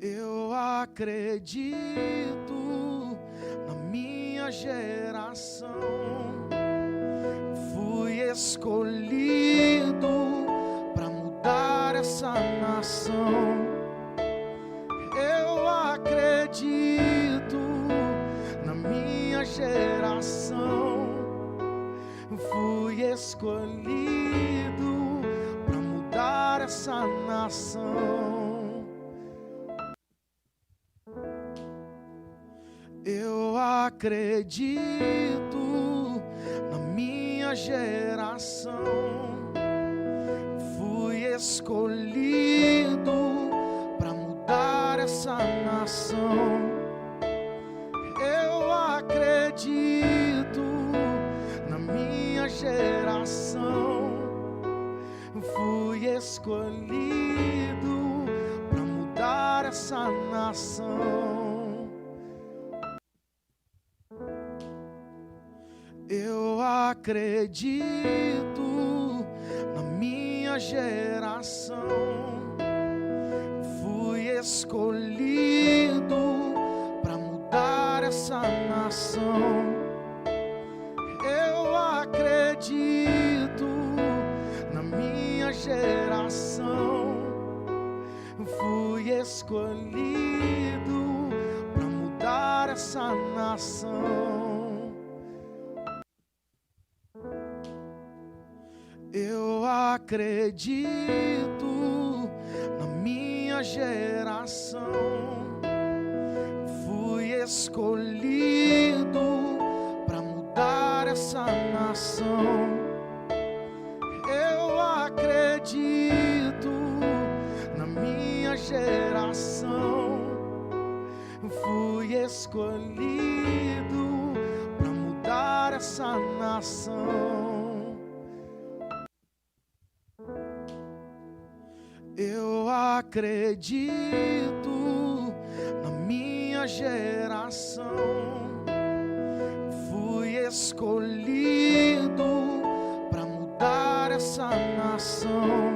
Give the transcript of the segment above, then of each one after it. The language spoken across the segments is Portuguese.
Eu acredito na minha geração, fui escolhido para mudar essa nação. Eu acredito na minha geração, fui escolhido para mudar essa nação. Eu acredito na minha geração, fui escolhido para mudar essa nação. Eu acredito na minha geração, fui escolhido para mudar essa nação. Eu acredito na minha geração, fui escolhido para mudar essa nação. Eu acredito na minha geração, fui escolhido para mudar essa nação. Eu acredito na minha geração, fui escolhido para mudar essa nação. Eu acredito na minha geração, fui escolhido para mudar essa nação. Eu acredito na minha geração, fui escolhido para mudar essa nação.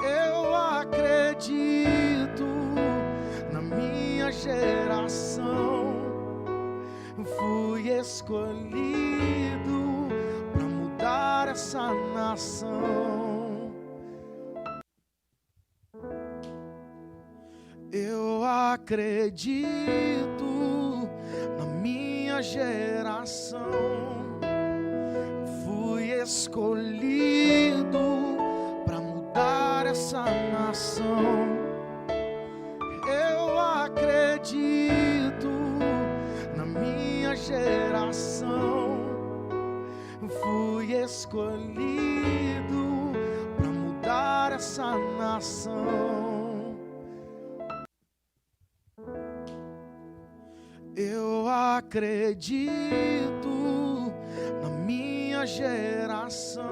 Eu acredito na minha geração, fui escolhido para mudar essa nação. Eu acredito na minha geração, fui escolhido para mudar essa nação. Eu acredito na minha geração, fui escolhido para mudar essa nação. Eu acredito na minha geração,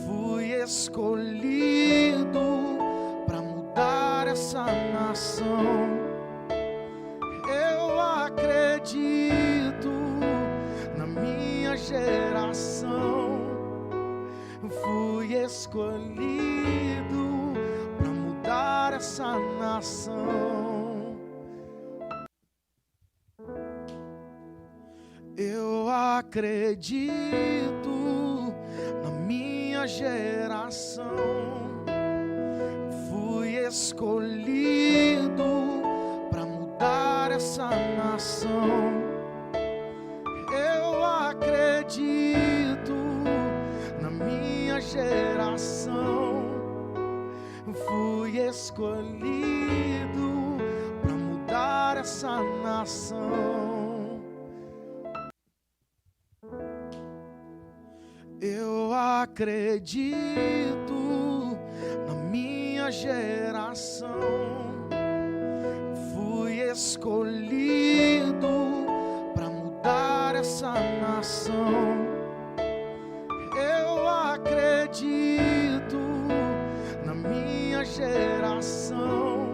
fui escolhido para mudar essa nação. Eu acredito na minha geração, fui escolhido para mudar essa nação. Eu acredito na minha geração, fui escolhido para mudar essa nação. Eu acredito na minha geração, fui escolhido para mudar essa nação. Eu acredito na minha geração, fui escolhido para mudar essa nação. Eu acredito na minha geração,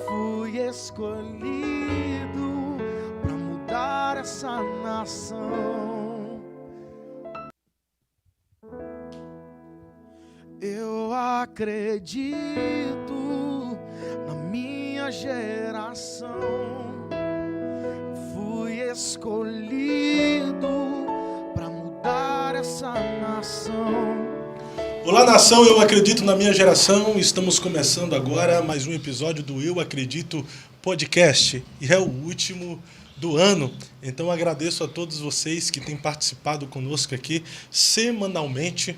fui escolhido para mudar essa nação. Eu acredito na minha geração, fui escolhido para mudar essa nação. Olá, nação, eu acredito na minha geração. Estamos começando agora mais um episódio do Eu Acredito Podcast e é o último do ano. Então agradeço a todos vocês que têm participado conosco aqui semanalmente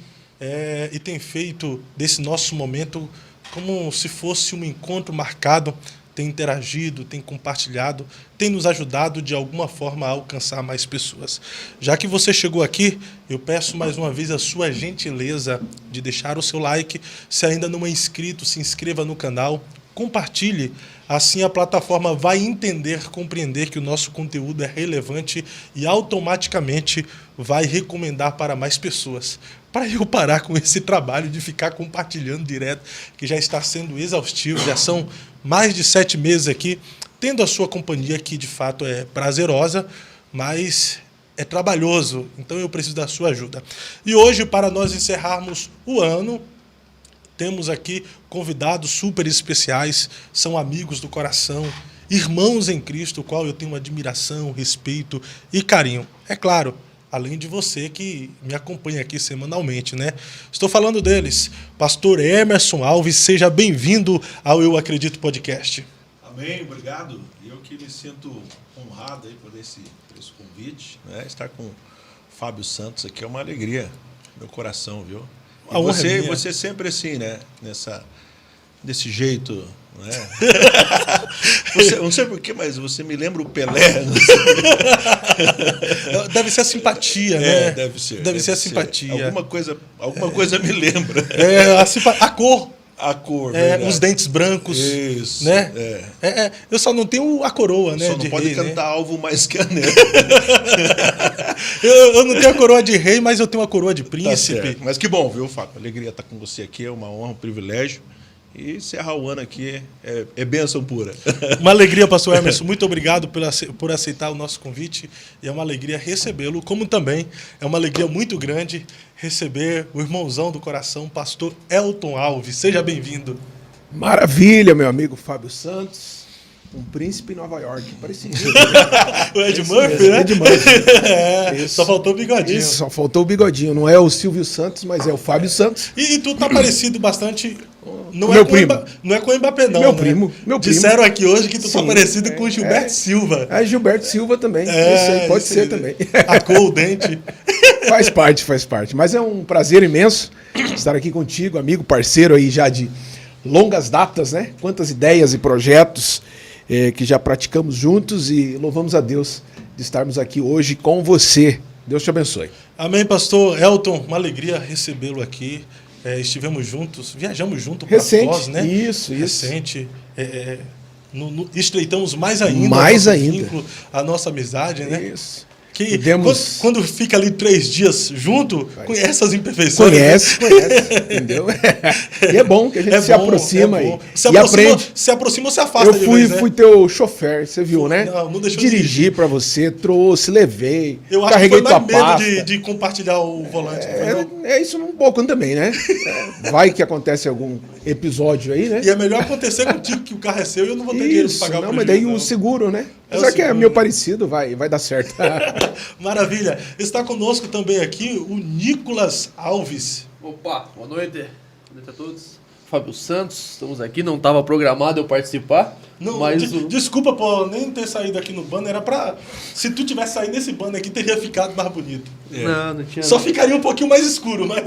e têm feito desse nosso momento como se fosse um encontro marcado. Tem interagido, tem compartilhado, tem nos ajudado de alguma forma a alcançar mais pessoas. Já que você chegou aqui, eu peço mais uma vez a sua gentileza de deixar o seu like. Se ainda não é inscrito, se inscreva no canal, compartilhe. Assim a plataforma vai entender, compreender que o nosso conteúdo é relevante e automaticamente vai recomendar para mais pessoas. Para eu parar com esse trabalho de ficar compartilhando direto, que já está sendo exaustivo, já são mais de 7 meses aqui, tendo a sua companhia, que de fato é prazerosa, mas é trabalhoso, então eu preciso da sua ajuda. E hoje, para nós encerrarmos o ano, temos aqui convidados super especiais, são amigos do coração, irmãos em Cristo, o qual eu tenho admiração, respeito e carinho. É claro, além de você que me acompanha aqui semanalmente, né? Estou falando deles. Pastor Emerson Alves, seja bem-vindo ao Eu Acredito Podcast. Amém, obrigado. Eu que me sinto honrado aí por esse convite, né? Estar com o Fábio Santos aqui é uma alegria no meu coração, viu? E você sempre assim, né? Desse jeito, né? Não sei porquê, mas você me lembra o Pelé. Deve ser a simpatia, né? Deve ser. Deve ser a simpatia. Alguma coisa me lembra. A cor. A cor, os dentes brancos. Isso. Né? Eu só não tenho a coroa, né? Só não pode cantar alvo mais que anel. eu não tenho a coroa de rei, mas eu tenho a coroa de príncipe. Tá, mas que bom, viu, Fábio? Alegria estar com você aqui, é uma honra, um privilégio. E encerrar o ano aqui é bênção pura. Uma alegria, pastor Emerson. Muito obrigado por aceitar o nosso convite. E é uma alegria recebê-lo, como também é uma alegria muito grande receber o irmãozão do coração, pastor Elton Alves. Seja bem-vindo. Maravilha, meu amigo Fábio Santos. Um príncipe em Nova York. Parecido. O Ed Murphy, né? Ed Murphy. Só faltou o bigodinho. Isso, só faltou o bigodinho. Não é o Silvio Santos, mas é o Fábio Santos. E tu tá parecido bastante... Não meu é primo. Não é com o Mbappé, não. Meu né? primo. Disseram aqui hoje que tu tá parecido com o Gilberto Silva. É Gilberto Silva também. Isso aí pode ser também. A cor, o dente. Faz parte. Mas é um prazer imenso estar aqui contigo, amigo, parceiro aí já de longas datas, né? Quantas ideias e projetos que já praticamos juntos e louvamos a Deus de estarmos aqui hoje com você. Deus te abençoe. Amém, pastor Elton. Uma alegria recebê-lo aqui. Estivemos juntos, viajamos junto para Foz, né? Isso. Recente. Estreitamos mais ainda. A nossa amizade, né? Isso. Que quando fica ali 3 dias junto, conhece as imperfeições. Conhece, entendeu? E é bom que a gente se aproxima e aprende. Se aproxima ou se afasta. Fui teu chofer, você viu, né? Não deixou dirigir para você, trouxe, levei, eu acho carreguei que foi tua mais pasta. medo de compartilhar o volante. É isso um pouco também, né? Vai que acontece algum episódio aí, né? E é melhor acontecer contigo, que o carro é seu e eu não vou ter dinheiro para pagar o prejuízo. Mas daí o seguro, né? Apesar que é meu parecido, vai dar certo. Maravilha. Está conosco também aqui o Nicolas Alves. Opa, boa noite. Boa noite a todos. Fábio Santos, estamos aqui. Não estava programado eu participar. Não, mas desculpa por nem ter saído aqui no banner. Era pra. Se tu tivesse saído nesse banner aqui, teria ficado mais bonito. Não tinha. Só ficaria um pouquinho mais escuro, mas.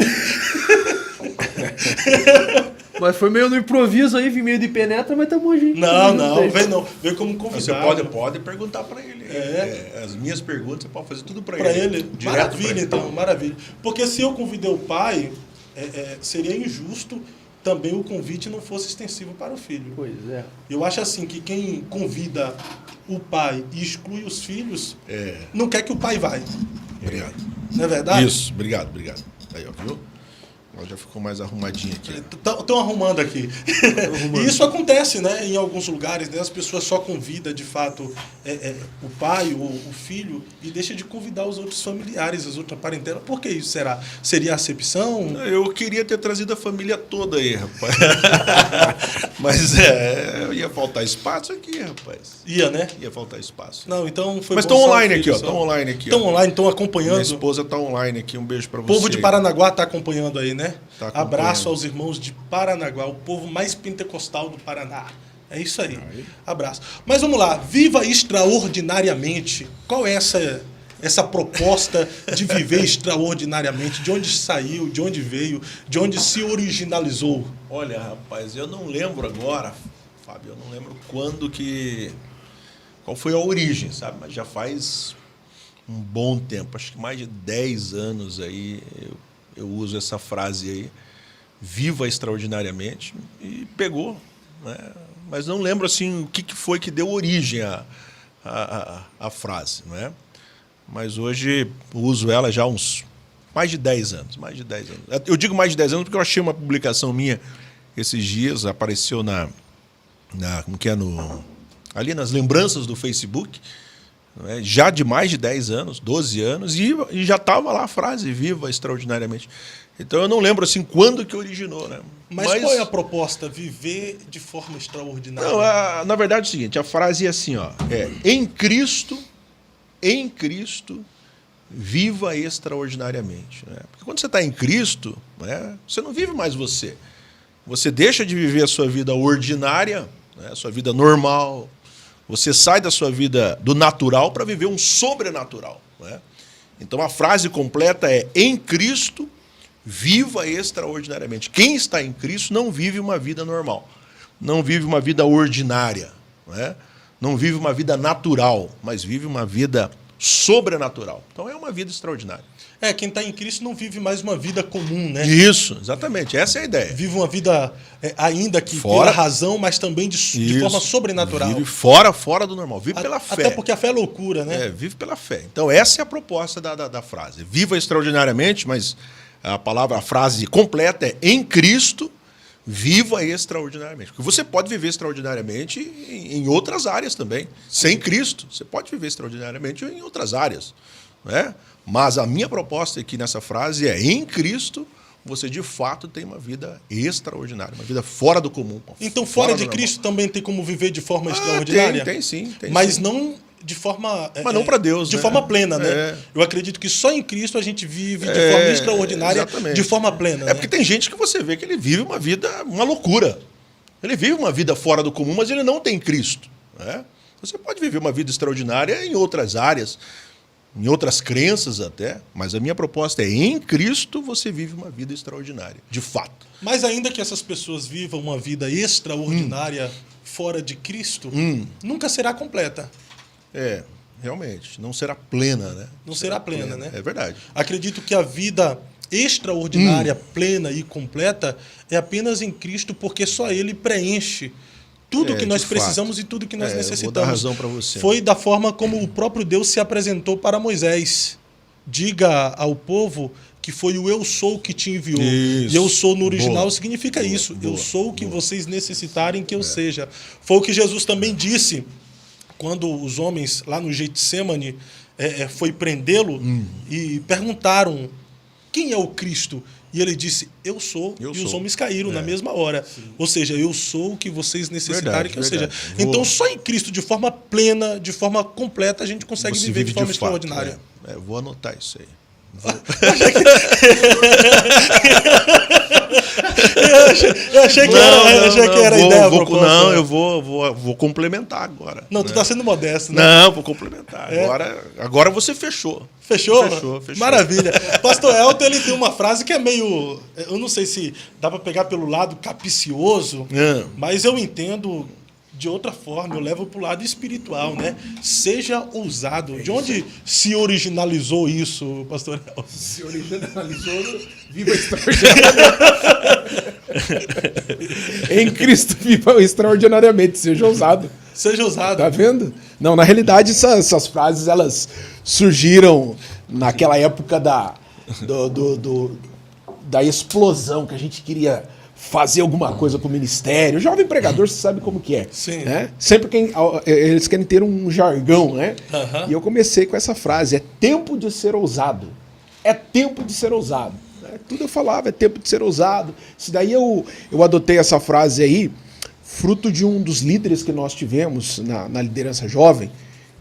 Mas foi meio no improviso aí, vim meio de penetra, mas tá bom, gente. Não. Vem como convidado. Você pode perguntar para ele. As minhas perguntas, você pode fazer tudo para ele. Maravilha, então, maravilha. Porque se eu convidei o pai, seria injusto também o convite não fosse extensivo para o filho. Pois é. Eu acho assim que quem convida o pai e exclui os filhos, não quer que o pai vá. Obrigado. Não é verdade? Isso, obrigado. Aí, ó, viu? Ela já ficou mais arrumadinha aqui. Estão arrumando aqui. E isso acontece, né? Em alguns lugares, né? As pessoas só convidam, de fato, o pai ou o filho e deixa de convidar os outros familiares, as outras parentelas. Por que isso será? Seria acepção? Eu queria ter trazido a família toda aí, rapaz. Mas ia faltar espaço aqui, rapaz. Ia, né? Ia faltar espaço. Não, então foi. Mas estão online aqui, ó. Estão online aqui. Estão online, estão acompanhando. Minha esposa está online aqui. Um beijo para você. O povo de Paranaguá está acompanhando aí, né? Tá acompanhando. Abraço aos irmãos de Paranaguá, o povo mais pentecostal do Paraná. É isso aí. Abraço. Mas vamos lá. Viva extraordinariamente. Qual é essa proposta de viver extraordinariamente? De onde saiu? De onde veio? De onde se originalizou? Olha, rapaz, eu não lembro agora, Fábio, eu não lembro qual foi a origem, sabe? Mas já faz um bom tempo, acho que mais de 10 anos aí eu uso essa frase aí, viva extraordinariamente, e pegou, né? Mas não lembro assim o que foi que deu origem à frase, não é? Mas hoje uso ela já há uns mais de 10 anos. Eu digo mais de 10 anos porque eu achei uma publicação minha esses dias, apareceu ali nas lembranças do Facebook, né, já de mais de 10 anos, 12 anos, e já estava lá a frase, viva extraordinariamente. Então eu não lembro assim quando que originou, né? Mas qual é a proposta? Viver de forma extraordinária? Não, na verdade é o seguinte, a frase é assim, ó, em Cristo, viva extraordinariamente. Né? Porque quando você está em Cristo, né, você não vive mais você. Você deixa de viver a sua vida ordinária, né, a sua vida normal. Você sai da sua vida do natural para viver um sobrenatural. Né? Então a frase completa é: em Cristo, viva extraordinariamente. Quem está em Cristo não vive uma vida normal, não vive uma vida ordinária, né? Não vive uma vida natural, mas vive uma vida sobrenatural. Então é uma vida extraordinária. Quem está em Cristo não vive mais uma vida comum, né? Isso, exatamente. Essa é a ideia. Vive uma vida, ainda que pela razão, mas também de forma sobrenatural. Vive fora do normal. Vive pela fé. Até porque a fé é loucura, né? Vive pela fé. Então essa é a proposta da frase. Viva extraordinariamente, mas a frase completa é: em Cristo, viva extraordinariamente. Porque você pode viver extraordinariamente em outras áreas também. Sem Cristo, você pode viver extraordinariamente em outras áreas, né? Mas a minha proposta aqui nessa frase é: em Cristo, você de fato tem uma vida extraordinária, uma vida fora do comum. Então, fora de Cristo também tem como viver de forma extraordinária? Tem sim. Mas não de forma... Mas não para Deus, de né? forma plena, né? Eu acredito que só em Cristo a gente vive de forma extraordinária, exatamente, de forma plena. Porque tem gente que você vê que ele vive uma vida, uma loucura. Ele vive uma vida fora do comum, mas ele não tem Cristo. Né? Você pode viver uma vida extraordinária em outras áreas, em outras crenças até, mas a minha proposta é: em Cristo você vive uma vida extraordinária, de fato. Mas ainda que essas pessoas vivam uma vida extraordinária fora de Cristo, nunca será completa. Realmente, não será plena, né? Não será plena, né? É verdade. Acredito que a vida extraordinária, plena e completa é apenas em Cristo, porque só Ele preenche tudo que nós precisamos e tudo que nós necessitamos. Vou dar razão para você. Foi da forma como o próprio Deus se apresentou para Moisés. Diga ao povo que foi o eu sou que te enviou. Isso. E eu sou no original significa isso. Eu sou o que vocês necessitarem que eu seja. Foi o que Jesus também disse quando os homens lá no Getsemane foi prendê-lo e perguntaram: quem é o Cristo? E ele disse: eu sou. E os homens caíram na mesma hora. Sim. Ou seja, eu sou o que vocês necessitarem que eu seja. Então, só em Cristo, de forma plena, de forma completa, a gente consegue viver de forma extraordinária. Vou anotar isso aí. Eu achei que era a ideia. Não, eu vou complementar agora. Não, tu está sendo modesto, né? Não, vou complementar. Agora você fechou. Fechou? Maravilha. Pastor Elton, ele tem uma frase que é meio... Eu não sei se dá para pegar pelo lado capcioso, mas eu entendo de outra forma, eu levo para o lado espiritual, né? Seja ousado. De onde se originalizou isso, pastor Elton? Se originalizou, viva extraordinariamente. Em Cristo, viva extraordinariamente. Seja ousado. Seja ousado. Tá vendo? Não, na realidade, essas frases, elas surgiram naquela época da explosão, que a gente queria fazer alguma coisa pro ministério. O jovem pregador, você sabe como que é. Sim. Né? Sempre eles querem ter um jargão, né? E eu comecei com essa frase, é tempo de ser ousado. É tempo de ser ousado. Tudo eu falava, é tempo de ser ousado. Isso daí eu adotei essa frase aí, fruto de um dos líderes que nós tivemos na liderança jovem,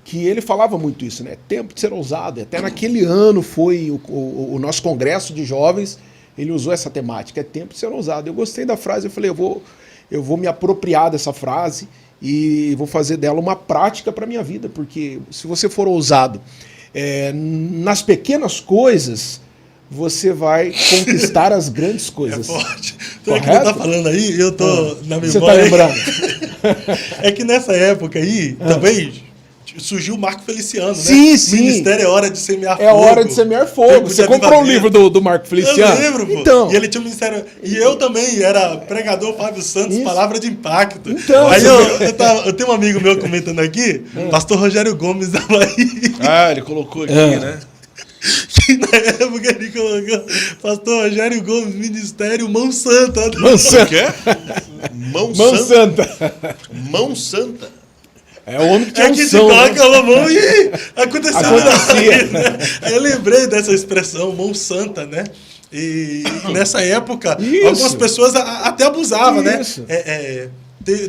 que ele falava muito isso, né? Tempo de ser ousado. Até naquele ano foi o nosso congresso de jovens, ele usou essa temática, é tempo de ser ousado. Eu gostei da frase, eu falei, eu vou me apropriar dessa frase e vou fazer dela uma prática para a minha vida, porque se você for ousado nas pequenas coisas, você vai conquistar as grandes coisas. É forte. Então é que você tá falando aí, eu tô na memória. Você tá lembrando? É que nessa época aí, também surgiu o Marco Feliciano, sim, né? Sim. O ministério é hora de semear fogo. É hora de semear fogo. Você comprou um livro do Marco Feliciano? Eu lembro, pô. Então. E ele tinha um ministério. E eu também era pregador Fábio Santos, Isso. Palavra de Impacto. Então, aí eu tenho um amigo meu comentando aqui, pastor Rogério Gomes da Bahia. Ah, ele colocou aqui, né? Que na época ele colocou pastor Rogério Gomes, ministério Mão Santa. Mão Santa. O quê? Mão Santa. Mão Santa. É o homem que tinha É que se unção, né? coloca a mão e acontecia. Acontecia. Aí eu lembrei dessa expressão, mão santa, né? E nessa época, Isso. algumas pessoas até abusavam, Isso. né?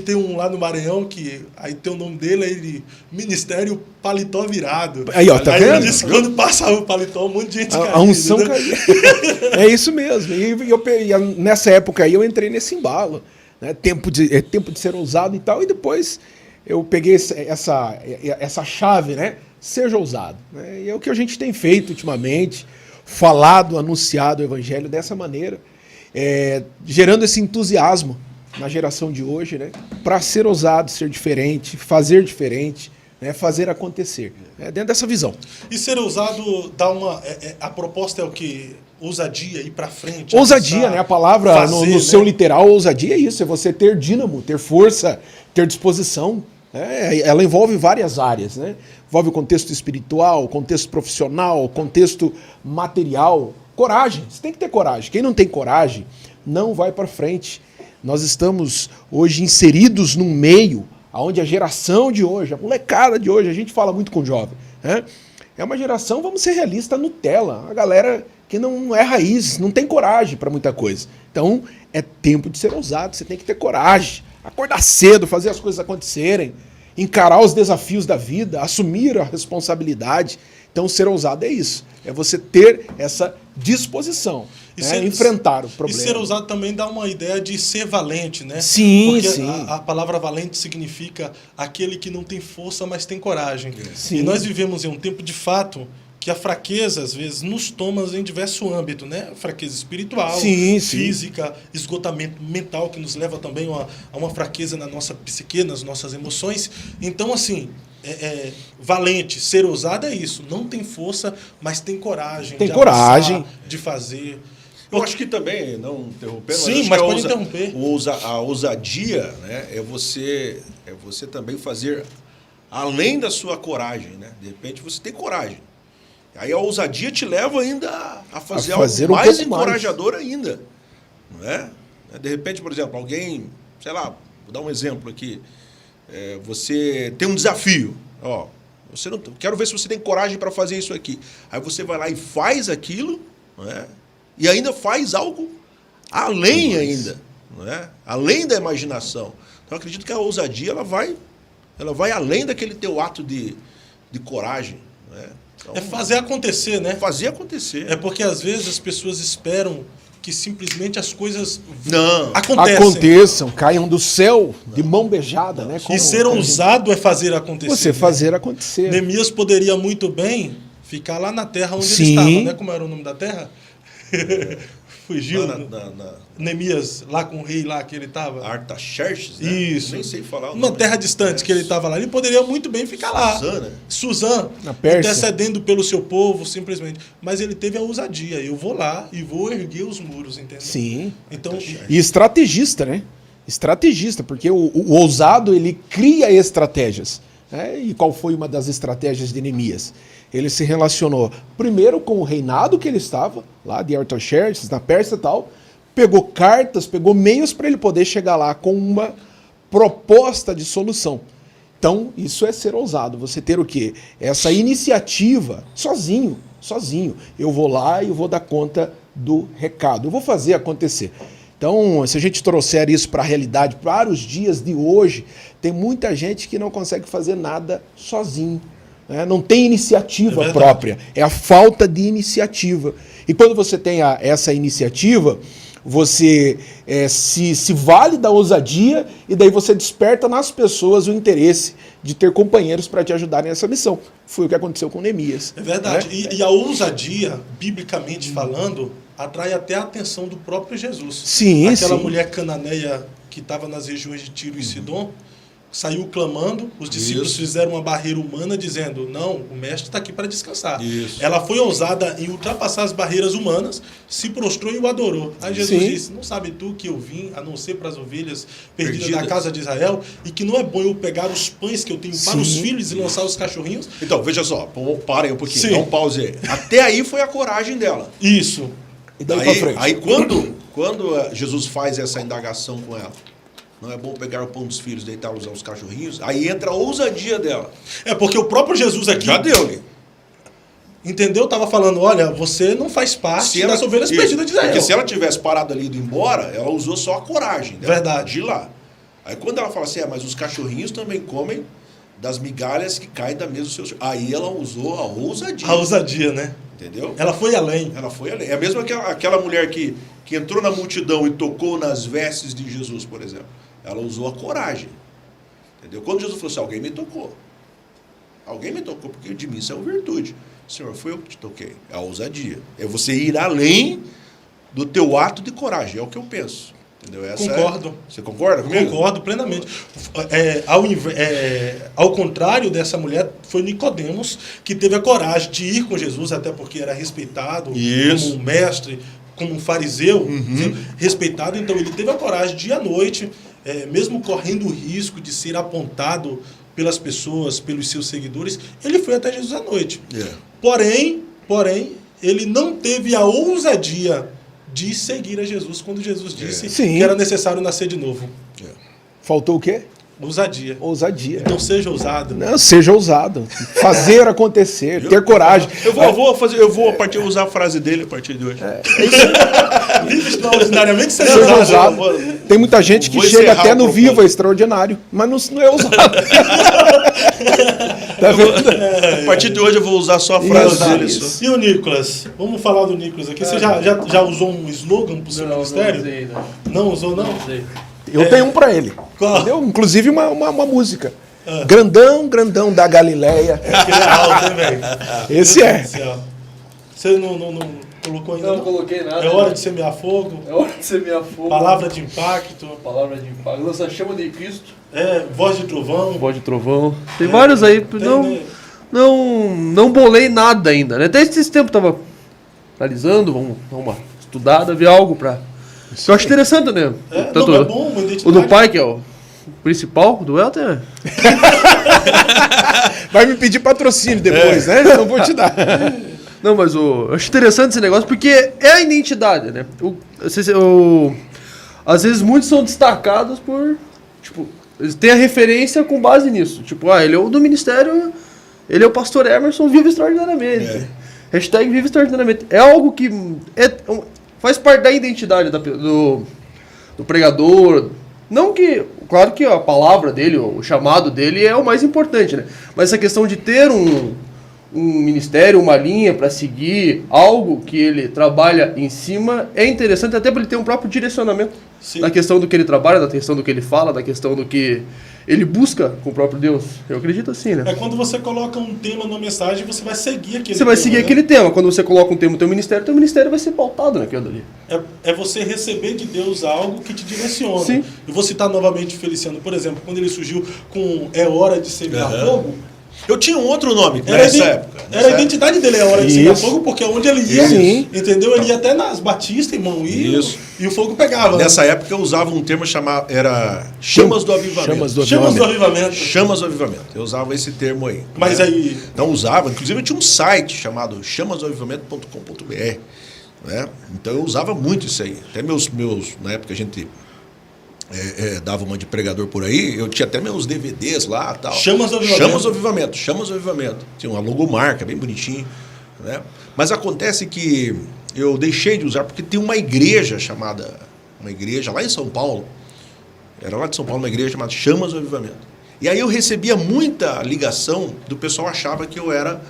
Tem um lá no Maranhão que aí tem o nome dele, aí Ministério Paletó Virado. Aí, ó, tá aí vendo? ele disse que quando passava o paletó, um monte de gente caía. A unção né? caía. É isso mesmo. E nessa época aí eu entrei nesse embalo. Né? Tempo de ser ousado e tal. E depois eu peguei essa chave, né? Seja ousado. Né? E é o que a gente tem feito ultimamente. Falado, anunciado o evangelho dessa maneira. Gerando esse entusiasmo na geração de hoje, né? Para ser ousado, ser diferente, né? Fazer acontecer. Dentro dessa visão. E ser ousado dá uma... a proposta é o que? Ousadia, ir para frente. Ousadia, avançar, né? A palavra fazer, no né? seu literal, ousadia é isso, é você ter dínamo, ter força, ter disposição. Ela envolve várias áreas, né? Envolve o contexto espiritual, contexto profissional, contexto material. Coragem, você tem que ter coragem. Quem não tem coragem não vai para frente. Nós estamos hoje inseridos num meio onde a geração de hoje, a molecada de hoje, a gente fala muito com o jovem, né? É uma geração, vamos ser realistas, Nutella. A galera que não é raiz, não tem coragem para muita coisa. Então, é tempo de ser ousado, você tem que ter coragem. Acordar cedo, fazer as coisas acontecerem, encarar os desafios da vida, assumir a responsabilidade. Então, ser ousado é isso. É você ter essa disposição, né? Enfrentar o problema. E ser ousado também dá uma ideia de ser valente, né? Sim, porque sim. A palavra valente significa aquele que não tem força, mas tem coragem. Sim. E nós vivemos em um tempo, de fato, que a fraqueza, às vezes, nos toma em diverso âmbito, né? Fraqueza espiritual, sim, física, esgotamento mental, que nos leva também a uma fraqueza na nossa psique, nas nossas emoções. Então, assim, valente, ser ousado é isso. Não tem força, mas tem coragem. Tem de coragem. avançar, de fazer. Eu acho que também, não interrompendo, Sim, mas pode interromper. A ousadia, né, é você também fazer além da sua coragem, né? De repente você tem coragem. Aí a ousadia te leva ainda a fazer algo mais encorajador ainda, não é? De repente, por exemplo, alguém, sei lá, vou dar um exemplo aqui, você tem um desafio, ó, quero ver se você tem coragem para fazer isso aqui. Aí você vai lá e faz aquilo, não é? E ainda faz algo além ainda, não é? Além da imaginação. Então eu acredito que a ousadia ela vai além daquele teu ato de coragem, não é? Então, É fazer acontecer, né? Fazer acontecer. É porque às vezes as pessoas esperam que simplesmente as coisas não aconteçam, caiam do céu de mão beijada, né? E ser ousado é fazer acontecer. Você fazer acontecer. Neemias poderia muito bem ficar lá na terra onde Sim. ele estava, né? Como era o nome da terra? Fugiu. Neemias, lá com o rei lá que ele estava. Artaxerxes, né? Isso. Nem sei falar o Uma nome. terra distante que ele estava lá. Ele poderia muito bem ficar lá. Suzã, na Pérsia. intercedendo pelo seu povo, simplesmente. Mas ele teve a ousadia. Eu vou lá e vou erguer os muros, entendeu? Sim. Então, e estrategista, né? Estrategista, porque o ousado, ele cria estratégias. né? E qual foi uma das estratégias de Neemias? Ele se relacionou primeiro com o reinado que ele estava, lá de Artaxerxes, na Pérsia e tal, pegou cartas, pegou meios para ele poder chegar lá com uma proposta de solução. Então, isso é ser ousado. Você ter o quê? Essa iniciativa sozinho. Eu vou lá e eu vou dar conta do recado. Eu vou fazer acontecer. Então, se a gente trouxer isso para a realidade, para os dias de hoje, tem muita gente que não consegue fazer nada sozinho. Né? Não tem iniciativa própria. É a falta de iniciativa. E quando você tem essa iniciativa, você se vale da ousadia e daí você desperta nas pessoas o interesse de ter companheiros para te ajudar nessa missão. Foi o que aconteceu com Neemias. É verdade. Né? E a ousadia, biblicamente falando, atrai até a atenção do próprio Jesus. Sim, Aquela sim. mulher cananeia que estava nas regiões de Tiro e Sidom, saiu clamando, os discípulos fizeram uma barreira humana dizendo, não, o mestre está aqui para descansar. Isso. Ela foi ousada em ultrapassar as barreiras humanas, se prostrou e o adorou. Aí Jesus disse, não sabe tu que eu vim, a não ser para as ovelhas perdidas da casa de Israel, e que não é bom eu pegar os pães que eu tenho para os filhos e lançar os cachorrinhos? Então, veja só, parem um pouquinho, Sim. dá um pause aí. Até aí foi a coragem dela. Isso. E daí pra frente? Aí quando Jesus faz essa indagação com ela, não é bom pegar o pão dos filhos, deitá-los aos cachorrinhos, aí entra a ousadia dela. É porque o próprio Jesus aqui... Já deu-lhe. Entendeu? Estava falando, olha, você não faz parte das ovelhas perdidas de Israel. Porque se ela tivesse parado ali e ido embora, ela usou só a coragem dela. Verdade. De ir lá. Aí quando ela fala assim, mas os cachorrinhos também comem das migalhas que caem da mesa do seu senhor. Aí ela usou a ousadia. A ousadia, né? Entendeu? Ela foi além. Ela foi além. É a mesma que aquela mulher que entrou na multidão e tocou nas vestes de Jesus, por exemplo. Ela usou a coragem. Entendeu? Quando Jesus falou assim, alguém me tocou. Alguém me tocou, porque de mim isso é uma virtude. Senhor, foi eu que te toquei. É a ousadia. É você ir além do teu ato de coragem. É o que eu penso. Entendeu? Concordo. Você concorda comigo? Concordo plenamente. Ao contrário dessa mulher, foi Nicodemos que teve a coragem de ir com Jesus, até porque era respeitado como um mestre, como um fariseu, respeitado. Então ele teve a coragem de ir à noite, mesmo correndo o risco de ser apontado pelas pessoas, pelos seus seguidores, ele foi até Jesus à noite. Porém, ele não teve a ousadia de seguir a Jesus quando Jesus disse que era necessário nascer de novo. Faltou o quê? Ousadia. Ousadia. Então seja ousado. Não, seja ousado. Fazer acontecer, ter coragem. Eu vou usar a frase dele a partir de hoje. Vive extraordinariamente, Seja ousado. Tem muita gente que chega até no vivo, é extraordinário, mas não é ousado. Tá vendo? A partir de hoje eu vou usar só a frase dele. E o Nicolas? Vamos falar do Nicolas aqui. Você já usou um slogan para o seu ministério? Não usei, não. Não usou, não? Não usei. Eu tenho um pra ele. Qual? Entendeu? Inclusive uma música. Grandão da Galileia. Que é alto, hein, velho? Esse é. Você não colocou ainda? Não coloquei nada. É hora de semear fogo. É hora de semear fogo. Palavra de impacto. Palavra de impacto. Lança chama de Cristo. Voz de trovão. Voz de trovão. Tem vários aí. Não bolei nada ainda, né? Até esse tempo tava analisando, vamos dar uma estudada, ver algo pra... Eu acho interessante, né? Tanto é bom, uma identidade. O do pai, que é o principal, do Elton, Vai me pedir patrocínio depois, né? Não vou te dar. Não, mas eu acho interessante esse negócio, porque é a identidade, né? Às vezes muitos são destacados por... Tipo, eles têm a referência com base nisso. Tipo, ele é o do ministério, ele é o pastor Emerson, vive extraordinariamente. Hashtag vive extraordinariamente. É algo que faz parte da identidade do pregador. Não que... Claro que a palavra dele, o chamado dele é o mais importante, né? Mas essa questão de ter um ministério, uma linha para seguir, algo que ele trabalha em cima, é interessante até para ele ter um próprio direcionamento. Sim. Na questão do que ele trabalha, da questão do que ele fala, da questão do que ele busca com o próprio Deus. Eu acredito assim, né? É quando você coloca um tema numa mensagem, você vai seguir aquele tema. Você vai seguir né? aquele tema. Quando você coloca um tema no teu ministério vai ser pautado naquilo ali. É você receber de Deus algo que te direciona. Sim. Eu vou citar novamente o Feliciano, por exemplo, quando ele surgiu com É Hora de Semear Fogo, Eu tinha um outro nome nessa época. Era a identidade dele, a hora de pegar Isso. fogo, porque onde ele ia, Sim. entendeu? Ele ia até nas batistas, irmão, e o fogo pegava. Nessa época eu usava um termo chamado, era chamas do avivamento. Chamas do Chamas do avivamento. avivamento. Chamas do avivamento. Eu usava esse termo aí. Mas aí... Então usava, inclusive eu tinha um site chamado chamasdoavivamento.com.br, né? Então eu usava muito isso aí. Até meus na época a gente dava uma de pregador por aí, eu tinha até meus DVDs lá, tal. Chamas do avivamento. Chamas do avivamento, chamas do avivamento. Tinha uma logomarca bem bonitinho, né? Mas acontece que eu deixei de usar porque tem uma igreja lá em São Paulo. Era lá de São Paulo, uma igreja chamada Chamas do Avivamento. E aí eu recebia muita ligação do pessoal achava que eu era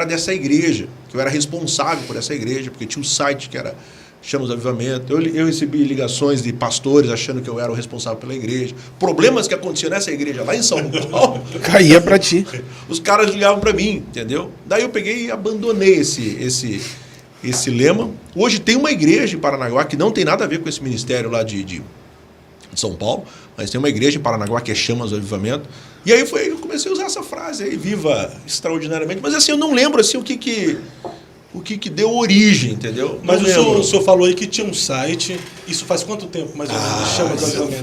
dessa igreja, que eu era responsável por essa igreja, porque tinha um site que era Chamas do Avivamento. Eu recebi ligações de pastores achando que eu era o responsável pela igreja. Problemas que aconteciam nessa igreja lá em São Paulo. Caía pra ti. Os caras ligavam para mim, entendeu? Daí eu peguei e abandonei esse lema. Hoje tem uma igreja em Paranaguá que não tem nada a ver com esse ministério lá de São Paulo, mas tem uma igreja em Paranaguá que é Chamas do Avivamento. E aí eu comecei a usar essa frase aí, viva extraordinariamente. Mas assim, eu não lembro assim, o que deu origem, gente, Mas o senhor falou aí que tinha um site. Isso faz quanto tempo, mais ou menos? Chamas do avivamento?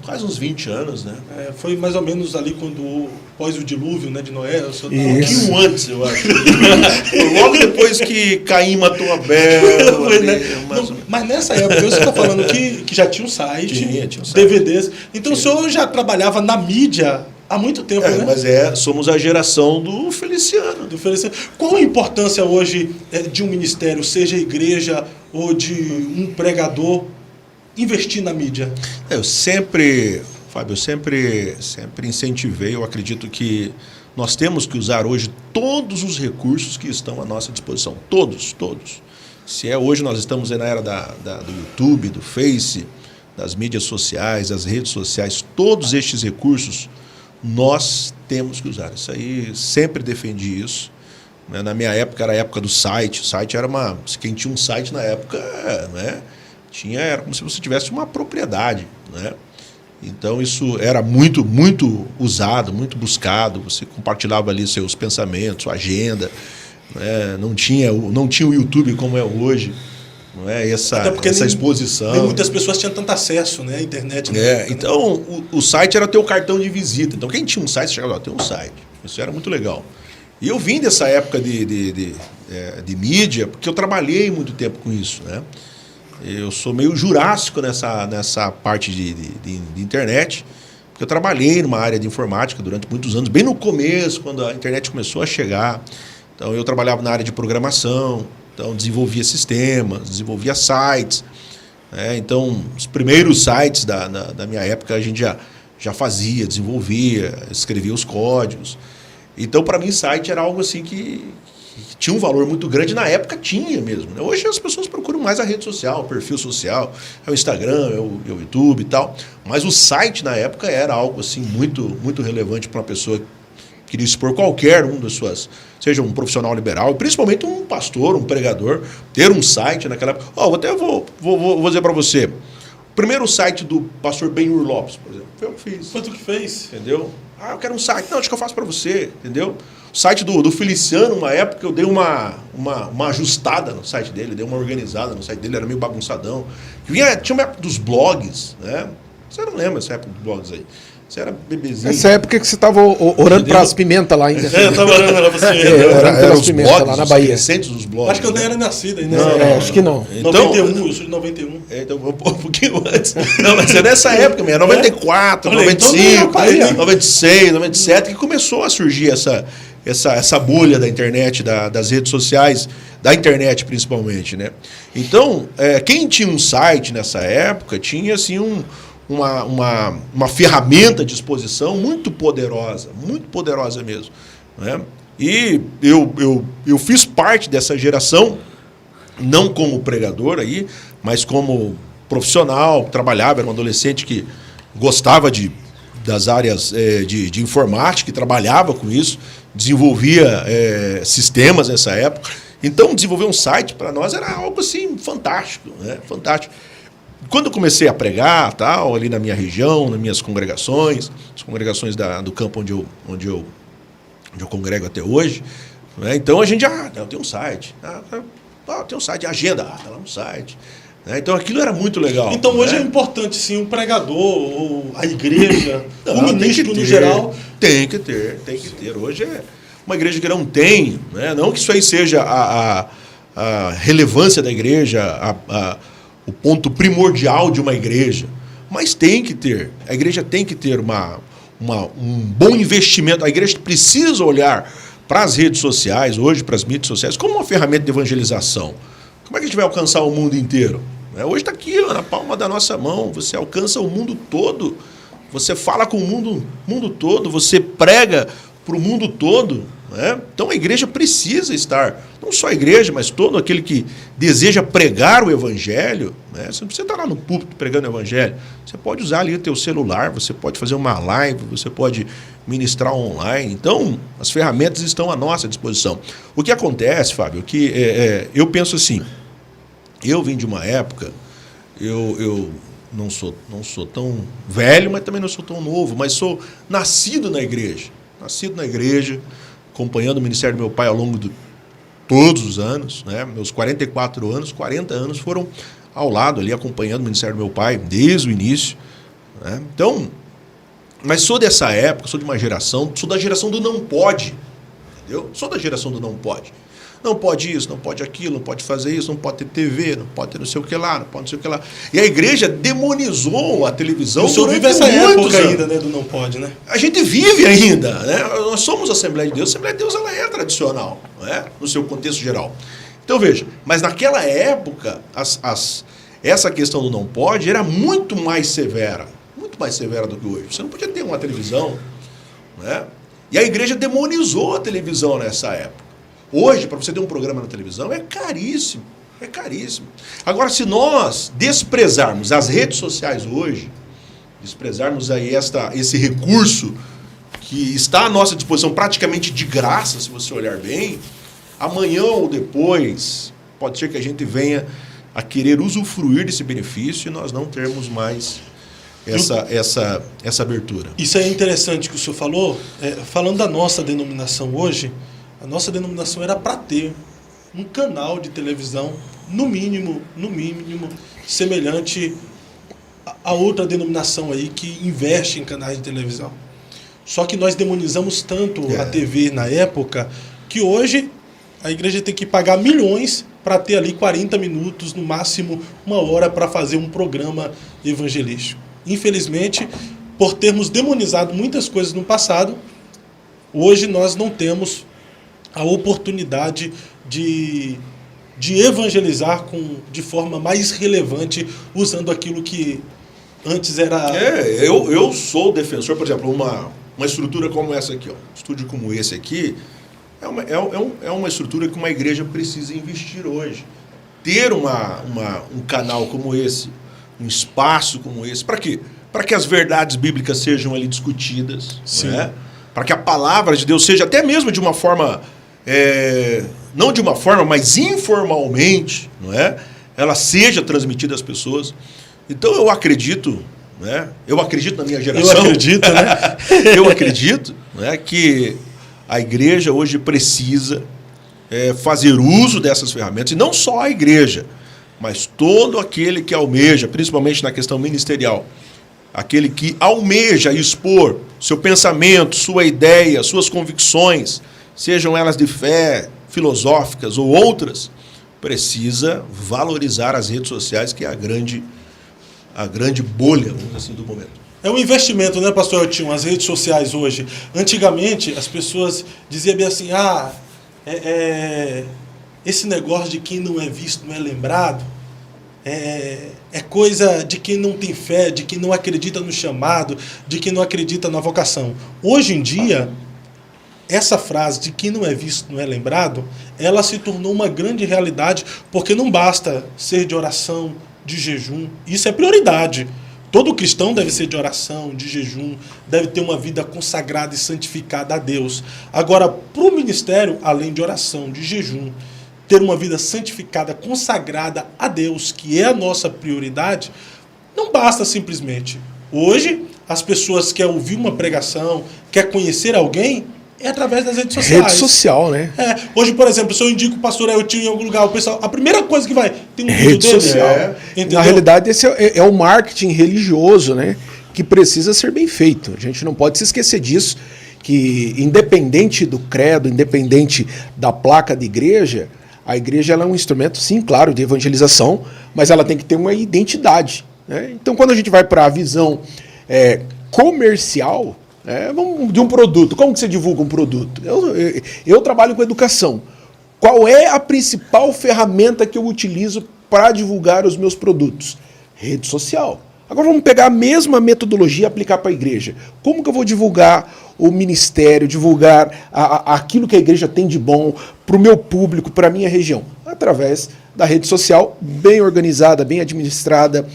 Faz uns 20 anos, né? Foi mais ou menos ali quando, após o dilúvio, né, de Noé. O senhor Um pouquinho antes, eu acho. Foi logo depois que Caim matou Abel. Mas nessa época, você está falando que já tinha um site, Tinha um site. DVDs. Então o senhor já trabalhava na mídia há muito tempo, né? Mas somos a geração do Feliciano. Qual a importância hoje de um ministério, seja igreja ou de um pregador, investir na mídia? Fábio, eu sempre incentivei, eu acredito que nós temos que usar hoje todos os recursos que estão à nossa disposição. Todos. Se hoje nós estamos na era do YouTube, do Face, das mídias sociais, das redes sociais, todos estes recursos nós temos que usar. Isso aí, sempre defendi isso. Na minha época era a época do site. O site era quem tinha um site na época, né? Era como se você tivesse uma propriedade, né? Então isso era muito, muito usado, muito buscado. Você compartilhava ali seus pensamentos, sua agenda, né? Não tinha o YouTube como é hoje, não é? Essa exposição. Nem muitas pessoas tinham tanto acesso, né, à internet. Né? Então o site era teu cartão de visita. Então quem tinha um site chegava lá, tem um site. Isso era muito legal. E eu vim dessa época de mídia, porque eu trabalhei muito tempo com isso, né? Eu sou meio jurássico nessa parte de internet, porque eu trabalhei numa área de informática durante muitos anos, bem no começo, quando a internet começou a chegar. Então eu trabalhava na área de programação, então desenvolvia sistemas, desenvolvia sites. Então os primeiros sites da minha época a gente já fazia, desenvolvia, escrevia os códigos. Então para mim site era algo assim que tinha um valor muito grande, na época tinha mesmo, né? Hoje as pessoas procuram mais a rede social, o perfil social, é o Instagram, é o YouTube e tal, mas o site na época era algo assim muito, muito relevante para uma pessoa que queria expor qualquer um das suas, seja um profissional liberal, principalmente um pastor, um pregador, ter um site naquela época. Vou dizer para você, o primeiro site do pastor Ben-Hur Lopes, por exemplo, foi eu que fiz. Foi tu que fez? Entendeu? Eu quero um site. Não, acho que eu faço para você, entendeu? O site do Feliciano, uma época, eu dei uma ajustada no site dele, dei uma organizada no site dele, era meio bagunçadão. Tinha uma época dos blogs, né? Você não lembra essa época dos blogs aí? Você era bebezinho. Essa época que você estava orando para as pimentas lá ainda. Eu estava orando para você. Orando pelas os pimentas blogs, lá na os Bahia. recentes dos blogs. Acho que eu nem era nascido ainda. Não, acho que não. Então, 91, eu sou de 91. Então, um pouquinho antes. Não, mas é nessa época mesmo, 94, Olha, 95, então, 96, 97, que começou a surgir essa bolha da internet, das redes sociais, da internet principalmente, né? Então, quem tinha um site nessa época tinha assim uma ferramenta de exposição muito poderosa mesmo, né? E eu fiz parte dessa geração, não como pregador aí, mas como profissional, trabalhava, era um adolescente que gostava das áreas de informática, que trabalhava com isso, desenvolvia sistemas nessa época. Então, desenvolver um site para nós era algo assim fantástico, né? Fantástico. quando eu comecei a pregar, tal, ali na minha região, nas minhas congregações, as congregações do campo onde eu congrego até hoje, né? Então a gente tem um site, tem um site, agenda, tá lá no site. Né? Então aquilo era muito legal. Então hoje né? é importante sim o pregador, ou a igreja, o ministro no geral. Tem que ter. Hoje é uma igreja que não tem, né? Não que isso aí seja a relevância da igreja, o ponto primordial de uma igreja, mas tem que ter. A igreja tem que ter um bom investimento. A igreja precisa olhar para as redes sociais, hoje para as mídias sociais, como uma ferramenta de evangelização. Como é que a gente vai alcançar o mundo inteiro? Hoje está aqui, na palma da nossa mão. Você alcança o mundo todo. Você fala com o mundo todo. Você prega para o mundo todo. Né? Então a igreja precisa estar, não só a igreja, mas todo aquele que deseja pregar o evangelho. Né? Você não precisa estar lá no púlpito pregando o evangelho. Você pode usar ali o teu celular, você pode fazer uma live, você pode ministrar online. Então, as ferramentas estão à nossa disposição. O que acontece, Fábio, que eu penso assim, eu vim de uma época, eu não sou tão velho, mas também não sou tão novo, mas sou nascido na igreja, acompanhando o ministério do meu pai ao longo de todos os anos, né? Meus 44 anos, 40 anos foram ao lado ali, acompanhando o ministério do meu pai desde o início. Né? Então, mas sou dessa época, sou de uma geração, sou da geração do não pode, entendeu? Sou da geração do não pode. Não pode isso, não pode aquilo, não pode fazer isso, não pode ter TV, não pode ter não sei o que lá, não pode não sei o que lá. E a igreja demonizou a televisão. O senhor vive essa época ainda, né, do não pode, né? A gente vive ainda, né? Nós somos a Assembleia de Deus. A Assembleia de Deus ela é tradicional, né? No seu contexto geral. Então veja, mas naquela época, essa questão do não pode era muito mais severa do que hoje. Você não podia ter uma televisão, né? E a igreja demonizou a televisão nessa época. Hoje, para você ter um programa na televisão, é caríssimo. É caríssimo. Agora, se nós desprezarmos as redes sociais hoje, desprezarmos aí esse recurso que está à nossa disposição praticamente de graça, se você olhar bem, amanhã ou depois, pode ser que a gente venha a querer usufruir desse benefício e nós não termos mais essa abertura. Isso é interessante que o senhor falou. Falando da nossa denominação hoje, a nossa denominação era para ter um canal de televisão, no mínimo, semelhante a outra denominação aí que investe em canais de televisão. Só que nós demonizamos tanto a TV na época, que hoje a igreja tem que pagar milhões para ter ali 40 minutos, no máximo 1 hora, para fazer um programa evangelístico. Infelizmente, por termos demonizado muitas coisas no passado, hoje nós não temos a oportunidade de evangelizar de forma mais relevante, usando aquilo que antes era... Eu sou defensor, por exemplo, uma estrutura como essa aqui, ó, um estúdio como esse aqui, é uma estrutura que uma igreja precisa investir hoje. Ter um canal como esse, um espaço como esse, para quê? Para que as verdades bíblicas sejam ali discutidas, né? Para que a palavra de Deus seja até mesmo de uma forma... não de uma forma, mas informalmente, não é? Ela seja transmitida às pessoas. Então eu acredito, né? Eu acredito na minha geração. Eu acredito, né? Eu acredito, né, que a igreja hoje precisa fazer uso dessas ferramentas, e não só a igreja, mas todo aquele que almeja, principalmente na questão ministerial, aquele que almeja expor seu pensamento, sua ideia, suas convicções, sejam elas de fé, filosóficas ou outras, precisa valorizar as redes sociais, que é a grande bolha, vamos dizer assim, do momento. É um investimento, né, pastor Eltinho, as redes sociais hoje. Antigamente, as pessoas diziam bem assim, esse negócio de quem não é visto não é lembrado, é coisa de quem não tem fé, de quem não acredita no chamado, de quem não acredita na vocação. Hoje em dia, essa frase de quem não é visto não é lembrado, ela se tornou uma grande realidade, porque não basta ser de oração, de jejum. Isso é prioridade. Todo cristão deve ser de oração, de jejum, deve ter uma vida consagrada e santificada a Deus. Agora, para o ministério, além de oração, de jejum, ter uma vida santificada, consagrada a Deus, que é a nossa prioridade, não basta simplesmente. Hoje, as pessoas querem ouvir uma pregação, quer conhecer alguém, é através das redes sociais. Rede social, né? Hoje, por exemplo, se eu indico o pastor Eltinho em algum lugar, o pessoal, a primeira coisa que vai, tem um vídeo Rede dele. social. Entendeu? Na realidade, esse é o marketing religioso, né? Que precisa ser bem feito. A gente não pode se esquecer disso, que independente do credo, independente da placa de igreja, a igreja ela é um instrumento, sim, claro, de evangelização, mas ela tem que ter uma identidade, né? Então, quando a gente vai para a visão comercial, de um produto, como que você divulga um produto? Eu trabalho com educação. Qual é a principal ferramenta que eu utilizo para divulgar os meus produtos? Rede social. Agora vamos pegar a mesma metodologia e aplicar para a igreja. Como que eu vou divulgar o ministério, divulgar aquilo que a igreja tem de bom para o meu público, para a minha região? Através da rede social, bem organizada, bem administrada,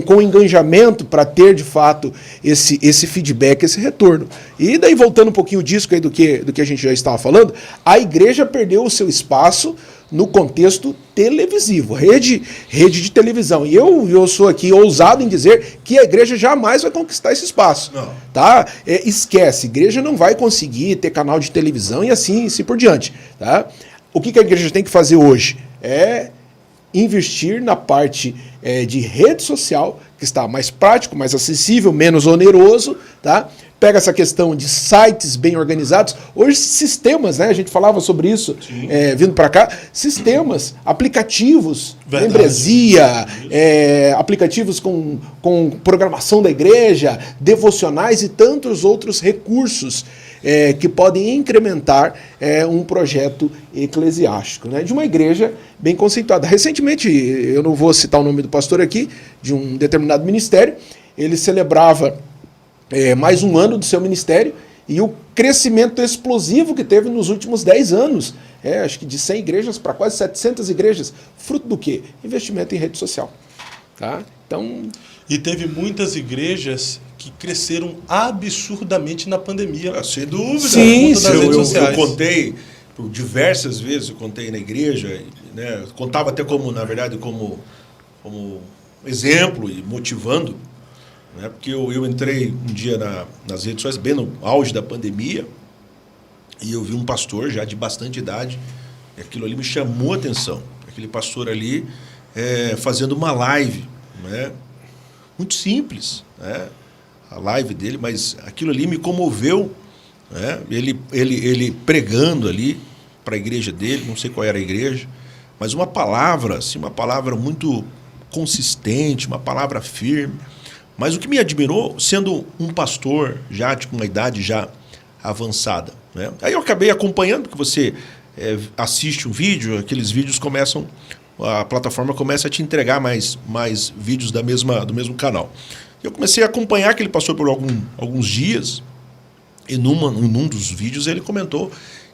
com engajamento para ter, de fato, esse feedback, esse retorno. E daí, voltando um pouquinho disso aí do que a gente já estava falando, a igreja perdeu o seu espaço no contexto televisivo, rede de televisão. E eu sou aqui ousado em dizer que a igreja jamais vai conquistar esse espaço. Não. Tá? Esquece, a igreja não vai conseguir ter canal de televisão e assim por diante. Tá? O que a igreja tem que fazer hoje? É investir na parte de rede social, que está mais prático, mais acessível, menos oneroso, tá? Pega essa questão de sites bem organizados. Hoje, sistemas, né? A gente falava sobre isso vindo para cá. Sistemas, aplicativos, membresia, aplicativos com programação da igreja, devocionais e tantos outros recursos que podem incrementar um projeto eclesiástico, né? De uma igreja bem conceituada. Recentemente, eu não vou citar o nome do pastor aqui, de um determinado ministério, ele celebrava mais um ano do seu ministério e o crescimento explosivo que teve nos últimos 10 anos. Acho que de 100 igrejas para quase 700 igrejas. Fruto do quê? Investimento em rede social. Tá? Então... E teve muitas igrejas que cresceram absurdamente na pandemia. Sem dúvida. Sim, eu contei por diversas vezes, eu contei na igreja, né? Contava até como, na verdade, como exemplo e motivando, né? Porque eu entrei um dia nas redes sociais, bem no auge da pandemia, e eu vi um pastor já de bastante idade, e aquilo ali me chamou a atenção. Aquele pastor ali fazendo uma live, né? Muito simples, né? A live dele, mas aquilo ali me comoveu, né? Ele pregando ali para a igreja dele, não sei qual era a igreja, mas uma palavra, assim, uma palavra muito consistente, uma palavra firme. Mas o que me admirou, sendo um pastor já com uma idade já avançada, né? Aí eu acabei acompanhando, porque você assiste um vídeo, aqueles vídeos começam, a plataforma começa a te entregar mais vídeos do mesmo canal. Eu comecei a acompanhar aquele pastor por alguns dias, e num dos vídeos ele comentou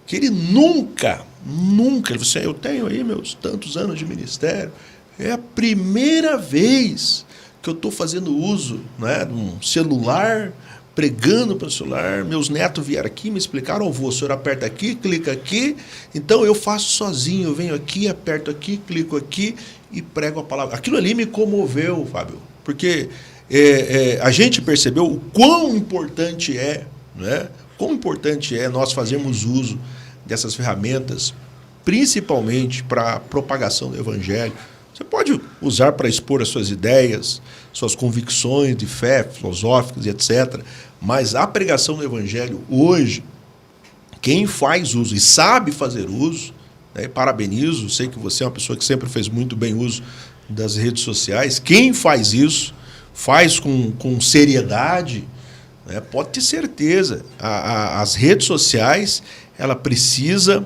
que ele nunca, ele falou assim, eu tenho aí meus tantos anos de ministério, é a primeira vez que eu estou fazendo uso, né, de um celular, pregando para o celular, meus netos vieram aqui, me explicaram, o senhor aperta aqui, clica aqui, então eu faço sozinho, eu venho aqui, aperto aqui, clico aqui e prego a palavra. Aquilo ali me comoveu, Fábio, porque a gente percebeu o quão importante né? Quão importante é nós fazermos uso dessas ferramentas, principalmente para a propagação do Evangelho. Você pode usar para expor as suas ideias, suas convicções de fé, filosóficas e etc. Mas a pregação do Evangelho hoje, quem faz uso e sabe fazer uso, né, parabenizo, sei que você é uma pessoa que sempre fez muito bem uso das redes sociais, quem faz isso, faz com seriedade, né, pode ter certeza, as redes sociais, ela precisa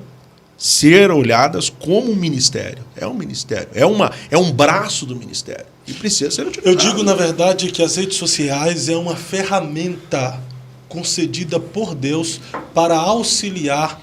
ser olhadas como um ministério. É um ministério, é um braço do ministério e precisa ser utilizado. Eu digo, na verdade, que as redes sociais é uma ferramenta concedida por Deus para auxiliar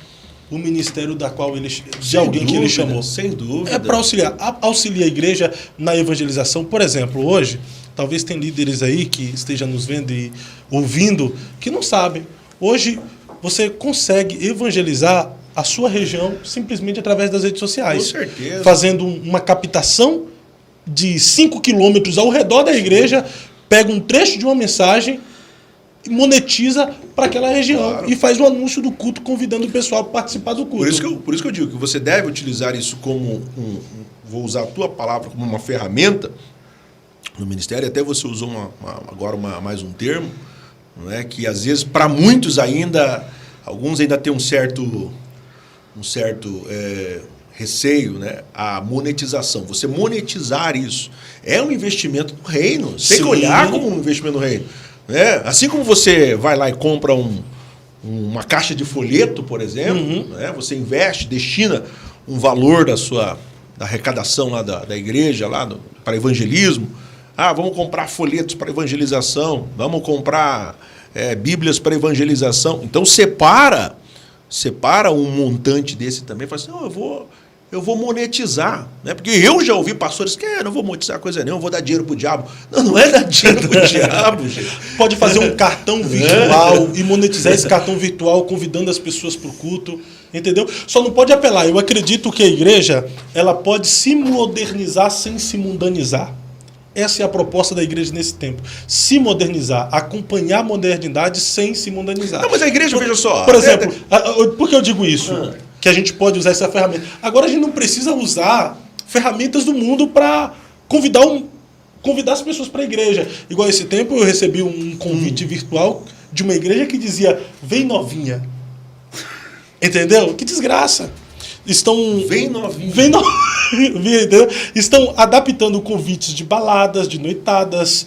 o ministério da qual de alguém que ele chamou. Sem dúvida. É para auxiliar a igreja na evangelização. Por exemplo, hoje, talvez tem líderes aí que estejam nos vendo e ouvindo que não sabem. Hoje, você consegue evangelizar a sua região simplesmente através das redes sociais. Com certeza. Fazendo uma captação de 5 quilômetros ao redor da igreja, pega um trecho de uma mensagem, monetiza para aquela região e faz o anúncio do culto, convidando o pessoal para participar do culto. Por isso que eu digo que você deve utilizar isso como vou usar a tua palavra como uma ferramenta no ministério. Até você usou agora mais um termo, não é? Que às vezes para muitos alguns ainda têm um certo receio, né? A monetização. Você monetizar isso é um investimento no reino. Você tem que olhar como um investimento no reino. Assim como você vai lá e compra uma caixa de folheto, por exemplo, né? Você investe, destina um valor da arrecadação lá da igreja lá para evangelismo. Vamos comprar folhetos para evangelização, vamos comprar bíblias para evangelização. Então separa um montante desse também, fala assim, eu vou monetizar, né? Porque eu já ouvi pastores que não vou monetizar coisa nenhuma, eu vou dar dinheiro pro diabo. Não é dar dinheiro pro diabo, gente. Pode fazer um cartão virtual e monetizar esse cartão virtual, convidando as pessoas para o culto, entendeu? Só não pode apelar. Eu acredito que a igreja ela pode se modernizar sem se mundanizar. Essa é a proposta da igreja nesse tempo. Se modernizar, acompanhar a modernidade sem se mundanizar. Não, mas a igreja, veja só. Por exemplo, por que eu digo isso? Que a gente pode usar essa ferramenta. Agora a gente não precisa usar ferramentas do mundo para convidar as pessoas para a igreja. Igual esse tempo eu recebi um convite virtual de uma igreja que dizia, vem novinha. Entendeu? Que desgraça. Vem novinha. Estão adaptando convites de baladas, de noitadas,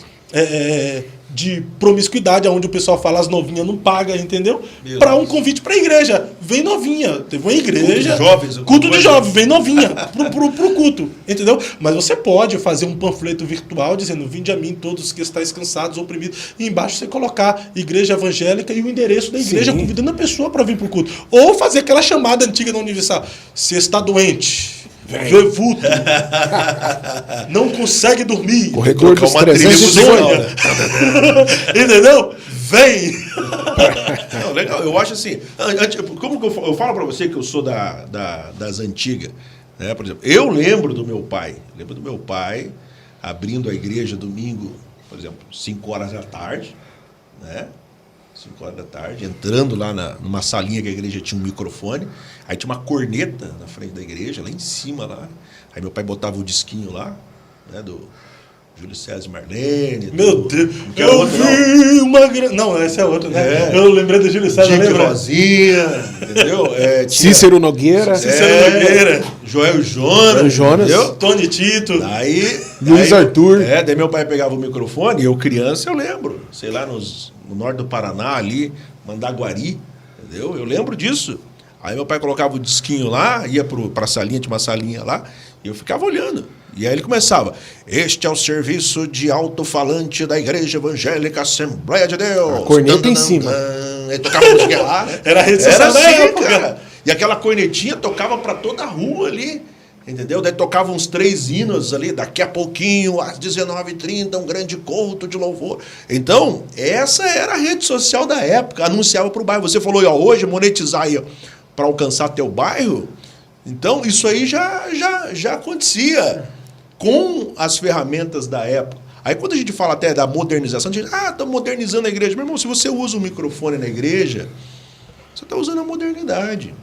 de promiscuidade, onde o pessoal fala as novinhas não pagam, entendeu? Para um convite para a igreja. Vem novinha. Teve uma igreja. Culto de jovens, vem novinha pro culto, entendeu? Mas você pode fazer um panfleto virtual dizendo, vinde a mim todos que estáis cansados, oprimidos. E embaixo você colocar igreja evangélica e o endereço da igreja, convidando a pessoa para vir pro culto. Ou fazer aquela chamada antiga da Universal. Se está doente, vê vulto, não consegue dormir, corredor dos 318, entendeu? Vem. Não, legal, eu acho assim, como que eu falo para você que eu sou das antigas, né? Por exemplo, eu lembro do meu pai abrindo a igreja domingo, por exemplo, 5 horas da tarde, né? 5 horas da tarde, entrando lá numa salinha que a igreja tinha um microfone, aí tinha uma corneta na frente da igreja, lá em cima, lá. Aí meu pai botava o disquinho lá, né, do Júlio César Marlene. Meu Deus, eu vi uma grande... Não, essa é outra, né? Eu lembrei do Júlio César, lembra? Rosinha, entendeu? Cícero Nogueira. Joel Jonas. Entendeu? Tony Tito. Luiz Arthur. Daí meu pai pegava o microfone, eu criança, eu lembro. Sei lá, no norte do Paraná, ali, Mandaguari, entendeu? Eu lembro disso. Aí meu pai colocava o disquinho lá, ia pra salinha, tinha uma salinha lá, e eu ficava olhando. E aí ele começava, este é o serviço de alto-falante da Igreja Evangélica Assembleia de Deus. A corneta em cima. Ele tocava música lá, né? Era a rede social da época. Cara. E aquela cornetinha tocava para toda a rua ali, entendeu? Daí tocava uns 3 hinos ali, daqui a pouquinho, às 19h30, um grande culto de louvor. Então, essa era a rede social da época, anunciava para o bairro. Você falou, hoje monetizar aí para alcançar teu bairro. Então, isso aí já acontecia com as ferramentas da época. Aí quando a gente fala até da modernização, a gente diz, estamos modernizando a igreja. Meu irmão, se você usa um microfone na igreja, você está usando a modernidade.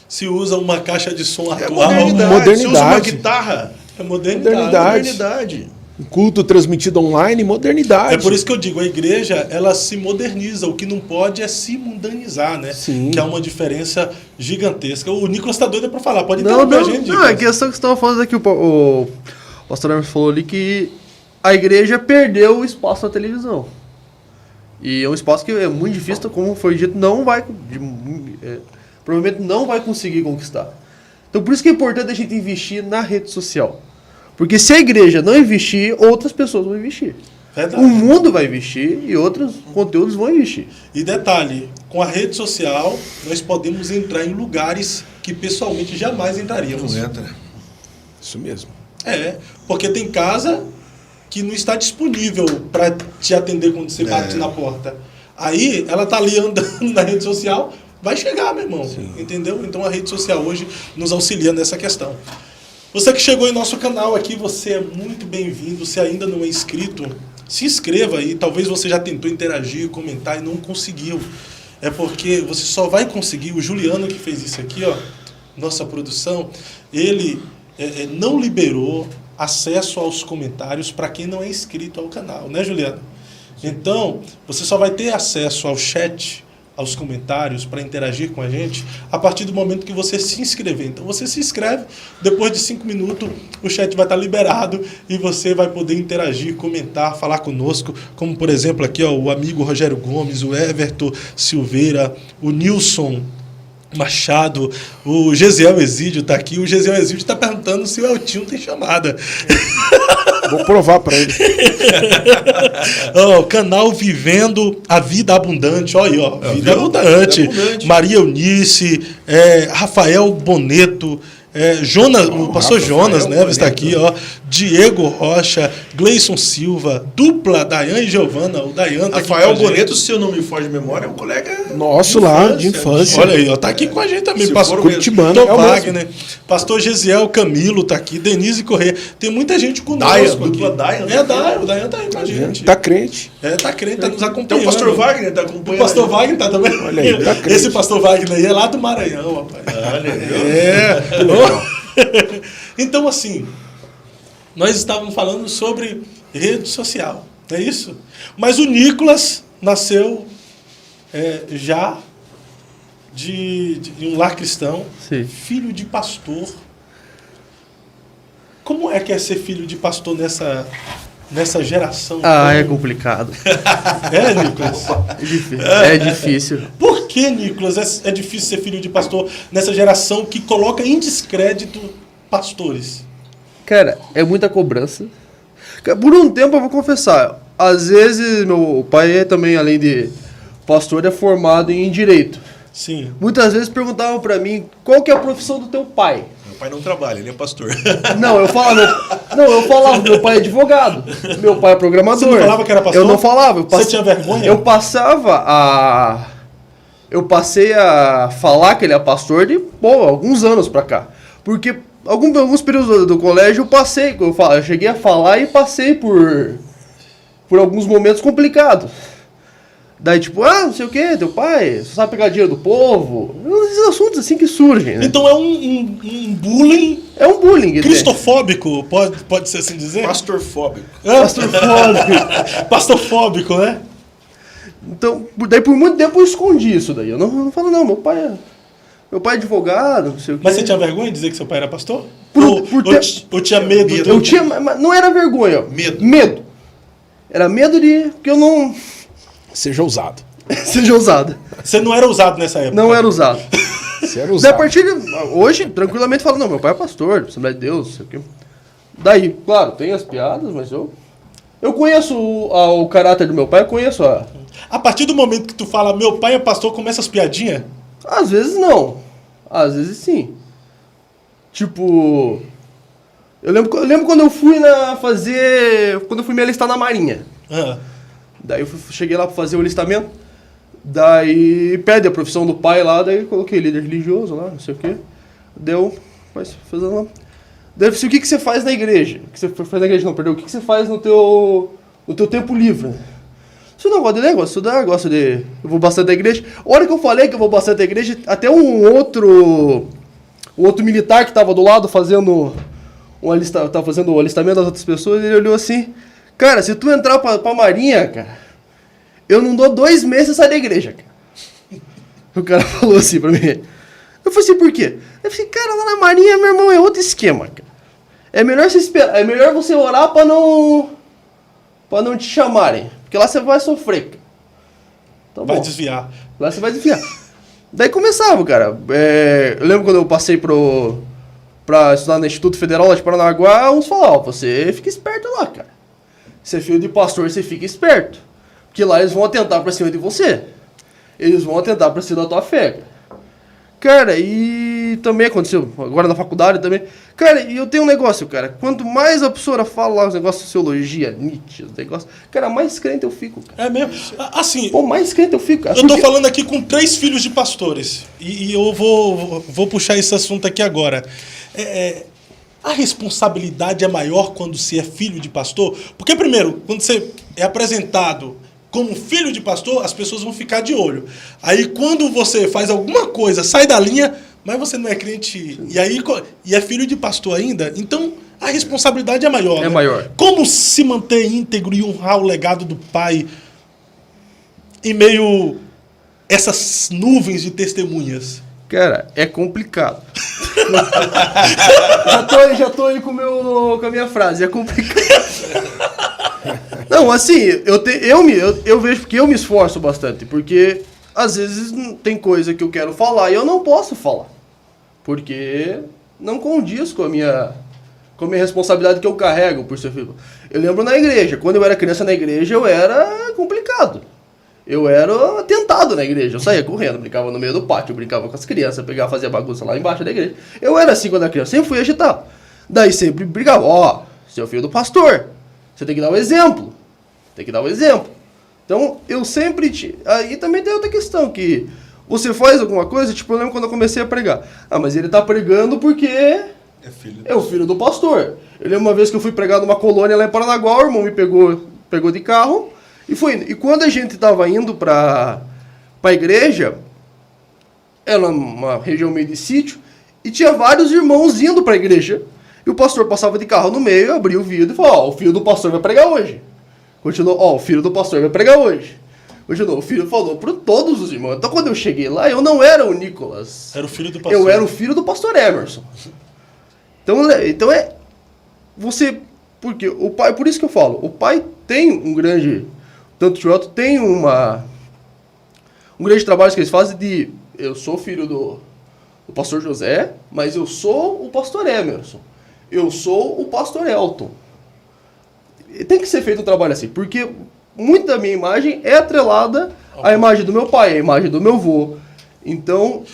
Se usa uma caixa de som atual. Modernidade. Se usa uma guitarra. É modernidade. Um culto transmitido online, modernidade. É por isso que eu digo, a igreja, ela se moderniza. O que não pode é se mundanizar, né? Sim. Que é uma diferença gigantesca. O Nicolas está doido para falar. Pode interromper a gente. Não, é a questão que você estava falando aqui, o pastor Hermes falou ali que a igreja perdeu o espaço na televisão. E é um espaço que é muito difícil, como foi dito, provavelmente não vai conseguir conquistar. Então por isso que é importante a gente investir na rede social. Porque se a igreja não investir, outras pessoas vão investir. Verdade. O mundo vai investir e outros conteúdos vão investir. E detalhe, com a rede social, nós podemos entrar em lugares que pessoalmente jamais entraríamos. Não entra. Isso mesmo. Porque tem casa que não está disponível para te atender quando você bate na porta. Aí, ela tá ali andando na rede social, vai chegar, meu irmão. Sim. Entendeu? Então, a rede social hoje nos auxilia nessa questão. Você que chegou em nosso canal aqui, você é muito bem-vindo. Se ainda não é inscrito, se inscreva aí. Talvez você já tentou interagir, comentar e não conseguiu. É porque você só vai conseguir. O Juliano que fez isso aqui, ó, nossa produção, ele não liberou acesso aos comentários para quem não é inscrito ao canal, né, Juliano? Então, você só vai ter acesso ao chat, aos comentários, para interagir com a gente, a partir do momento que você se inscrever. Então, você se inscreve, depois de 5 minutos, o chat vai estar liberado e você vai poder interagir, comentar, falar conosco, como, por exemplo, aqui, ó, o amigo Rogério Gomes, o Everton Silveira, o Nilson Machado, o Gesiel Exídio está aqui. O Gesiel Exídio está perguntando se o Eltinho tem chamada. Vou provar para ele. O canal Vivendo a Vida Abundante. Olha aí, ó. Vida Abundante. Maria Eunice, Rafael Boneto, Jonas, o pastor Jonas Neves está aqui, ó. Diego Rocha, Gleison Silva, dupla Dayan e Giovana. O Dayan tá Rafael Boneto, se eu não me foge de memória, é um colega nosso lá de infância. Olha aí, ó, tá aqui com a gente também. Se Pastor Curitibano, Wagner, Pastor Gesiel Camilo tá aqui, Denise Corrêa. Tem muita gente conosco Dayan, aqui. dupla Dayan, O Dayan tá aí com a gente. Tá crente. Tá crente, tá nos acompanhando. Então o pastor Wagner tá O acompanhando. pastor Wagner tá também. Olha aí, tá crente. Esse pastor Wagner aí é lá do Maranhão, rapaz. Olha aí. Então, assim, nós estávamos falando sobre rede social, não é isso? Mas o Nicolas nasceu já de um lar cristão, Sim. filho de pastor. Como é que é ser filho de pastor nessa geração? É complicado. Nicolas? É difícil. Por que, Nicolas, é difícil ser filho de pastor nessa geração que coloca em descrédito pastores? Cara, é muita cobrança. Por um tempo, eu vou confessar, às vezes meu pai também, além de pastor, é formado em direito. Sim. Muitas vezes perguntavam pra mim, qual que é a profissão do teu pai? Meu pai não trabalha, ele é pastor. Eu falava, meu pai é advogado, meu pai é programador. Você não falava que era pastor? Eu não falava. Você tinha vergonha? Eu passei a falar que ele é pastor de, alguns anos pra cá. Porque alguns períodos do colégio eu cheguei a falar e passei por alguns momentos complicados. Daí tipo, não sei o que, teu pai só sabe pegar dinheiro do povo. Esses assuntos assim que surgem, né? Então é um bullying. É um bullying. Cristofóbico, pode ser assim dizer? Pastorfóbico. Pastorfóbico. Pastorfóbico, né? Então, daí por muito tempo eu escondi isso daí. Eu não falo, não, meu pai é advogado, não sei o quê. Mas você tinha vergonha de dizer que seu pai era pastor? Ou tinha medo? Eu tinha, mas não era vergonha. Medo. Era medo que eu não... Seja ousado. Seja ousado. Você não era ousado nessa época? Não era usado. Você era Daí, ousado. a partir de hoje, tranquilamente falo, não, meu pai é pastor, Assembleia de Deus, não sei o quê. Daí, claro, tem as piadas, mas eu conheço o caráter do meu pai, eu conheço A partir do momento que tu fala, meu pai é pastor, começa as piadinhas? Às vezes não. Às vezes sim. Tipo... Eu lembro quando eu fui quando eu fui me alistar na Marinha. Daí eu cheguei lá pra fazer o alistamento. Daí pede a profissão do pai lá, daí eu coloquei líder religioso lá, não sei o quê. Daí fazendo lá. Daí eu disse, o que você faz na igreja? O que você faz na igreja não, perdeu. O que você faz no teu tempo livre? Eu não gosto de ler, gosto de estudar, eu vou bastante da igreja. A hora que eu falei que eu vou bastante da igreja, até um outro militar que tava do lado fazendo o alistamento das outras pessoas, ele olhou assim, cara, se tu entrar pra Marinha, cara, eu não dou 2 meses e sair da igreja, cara. O cara falou assim pra mim. Eu falei assim, por quê? Eu falei, cara, lá na Marinha, meu irmão, é outro esquema, cara. É melhor você orar pra não te chamarem. Porque lá você vai sofrer. Tá Vai bom. desviar. Lá você vai desviar. Daí começava, cara. Eu lembro quando eu passei pra estudar no Instituto Federal lá de Paranaguá, uns falavam, você fica esperto lá, cara. Você é filho de pastor, você fica esperto. Porque lá eles vão atentar pra cima de você. Eles vão atentar pra cima da tua fé, cara. Cara, e também aconteceu, agora na faculdade também. Cara, e eu tenho um negócio, cara. Quanto mais a professora fala lá os negócios de sociologia, Nietzsche, os negócios, cara, mais crente eu fico, cara. É mesmo? Assim, Pô, mais crente eu fico, cara. eu tô falando aqui com 3 filhos de pastores. E eu vou puxar esse assunto aqui agora. a responsabilidade é maior quando se é filho de pastor? Porque, primeiro, quando você é apresentado como filho de pastor, as pessoas vão ficar de olho. Aí, quando você faz alguma coisa, sai da linha, mas você não é crente, e é filho de pastor ainda, então a responsabilidade é maior. É né? maior. Como se manter íntegro e honrar o legado do pai em meio a essas nuvens de testemunhas? Cara, é complicado. já tô aí com a minha frase. É complicado. Não, assim, eu vejo que eu me esforço bastante. Porque, às vezes, tem coisa que eu quero falar e eu não posso falar. Porque não condiz com a minha responsabilidade que eu carrego por ser filho. Eu lembro na igreja. Quando eu era criança na igreja, eu era complicado. Eu era tentado na igreja. Eu saía correndo, brincava no meio do pátio, brincava com as crianças, fazia bagunça lá embaixo da igreja. Eu era assim quando era criança, sempre fui agitado. Daí sempre brigava, você é o filho do pastor, você tem que dar o exemplo. Tem que dar o exemplo. Então, eu sempre... Aí também tem outra questão, que você faz alguma coisa, tipo, eu lembro quando eu comecei a pregar. mas ele tá pregando porque é o filho do pastor. Eu lembro uma vez que eu fui pregar numa colônia lá em Paranaguá, o irmão me pegou de carro, e foi indo. E quando a gente estava indo para a igreja, era uma região meio de sítio, e tinha vários irmãos indo para a igreja. E o pastor passava de carro no meio, abria o vidro e falou, o filho do pastor vai pregar hoje. Continuou, o filho do pastor vai pregar hoje. Continuou, o filho falou para todos os irmãos. Então quando eu cheguei lá, eu não era o Nicolas. Era o filho do pastor. Eu era o filho do pastor Emerson. Então é... Você... Porque o pai... Por isso que eu falo, o pai tem um grande... Tanto o Tio Elton tem um grande trabalho que eles fazem de... Eu sou filho do pastor José, mas eu sou o pastor Emerson. Eu sou o pastor Elton. Tem que ser feito um trabalho assim, porque muita da minha imagem é atrelada à imagem do meu pai, à imagem do meu avô. Então,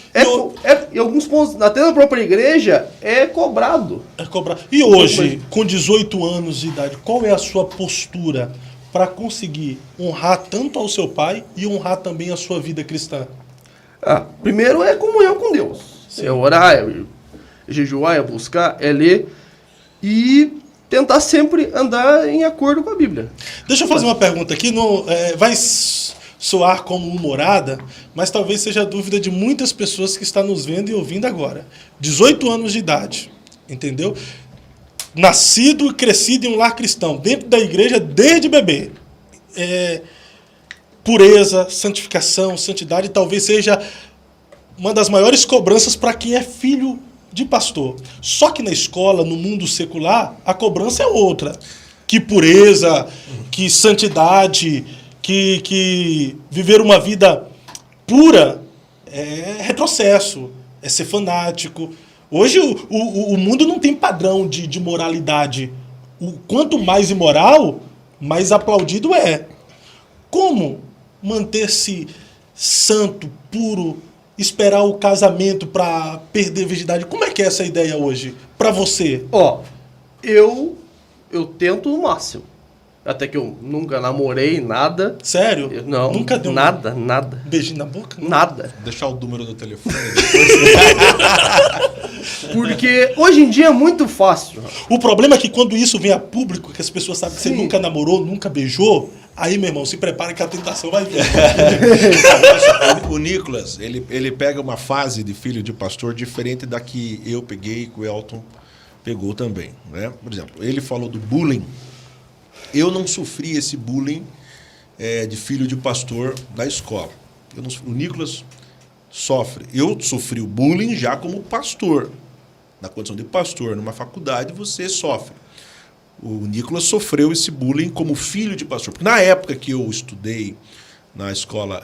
em alguns pontos, até na própria igreja, é cobrado. E hoje, com 18 anos de idade, qual é a sua postura para conseguir honrar tanto ao seu pai e honrar também a sua vida cristã? Primeiro é comunhão com Deus. Sim. É orar, é jejuar, é buscar, é ler e tentar sempre andar em acordo com a Bíblia. Deixa eu fazer uma pergunta aqui, vai soar como humorada, mas talvez seja a dúvida de muitas pessoas que estão nos vendo e ouvindo agora. 18 anos de idade, entendeu? Nascido e crescido em um lar cristão, dentro da igreja desde bebê. Pureza, santificação, santidade, talvez seja uma das maiores cobranças para quem é filho de pastor. Só que na escola, no mundo secular, a cobrança é outra. Que pureza, que santidade, que viver uma vida pura é retrocesso, é ser fanático. Hoje o mundo não tem padrão de moralidade. Quanto mais imoral, mais aplaudido é. Como manter-se santo, puro, esperar o casamento para perder a virgindade? Como é que é essa ideia hoje para você? Eu tento o máximo. Até que eu nunca namorei, nada. Sério? Não. Nunca deu nada. Um beijinho na boca? Não? Nada. Deixar o número do telefone depois. Porque hoje em dia é muito fácil. O problema é que quando isso vem a público, que as pessoas sabem que você nunca namorou, nunca beijou, aí, meu irmão, se prepara que a tentação vai vir. O Nicolas, ele pega uma fase de filho de pastor diferente da que eu peguei e que o Elton pegou também, né? Por exemplo, ele falou do bullying. Eu não sofri esse bullying de filho de pastor da escola. O Nicolas sofre. Eu sofri o bullying já como pastor. Na condição de pastor, numa faculdade, você sofre. O Nicolas sofreu esse bullying como filho de pastor. Porque na época que eu estudei na escola,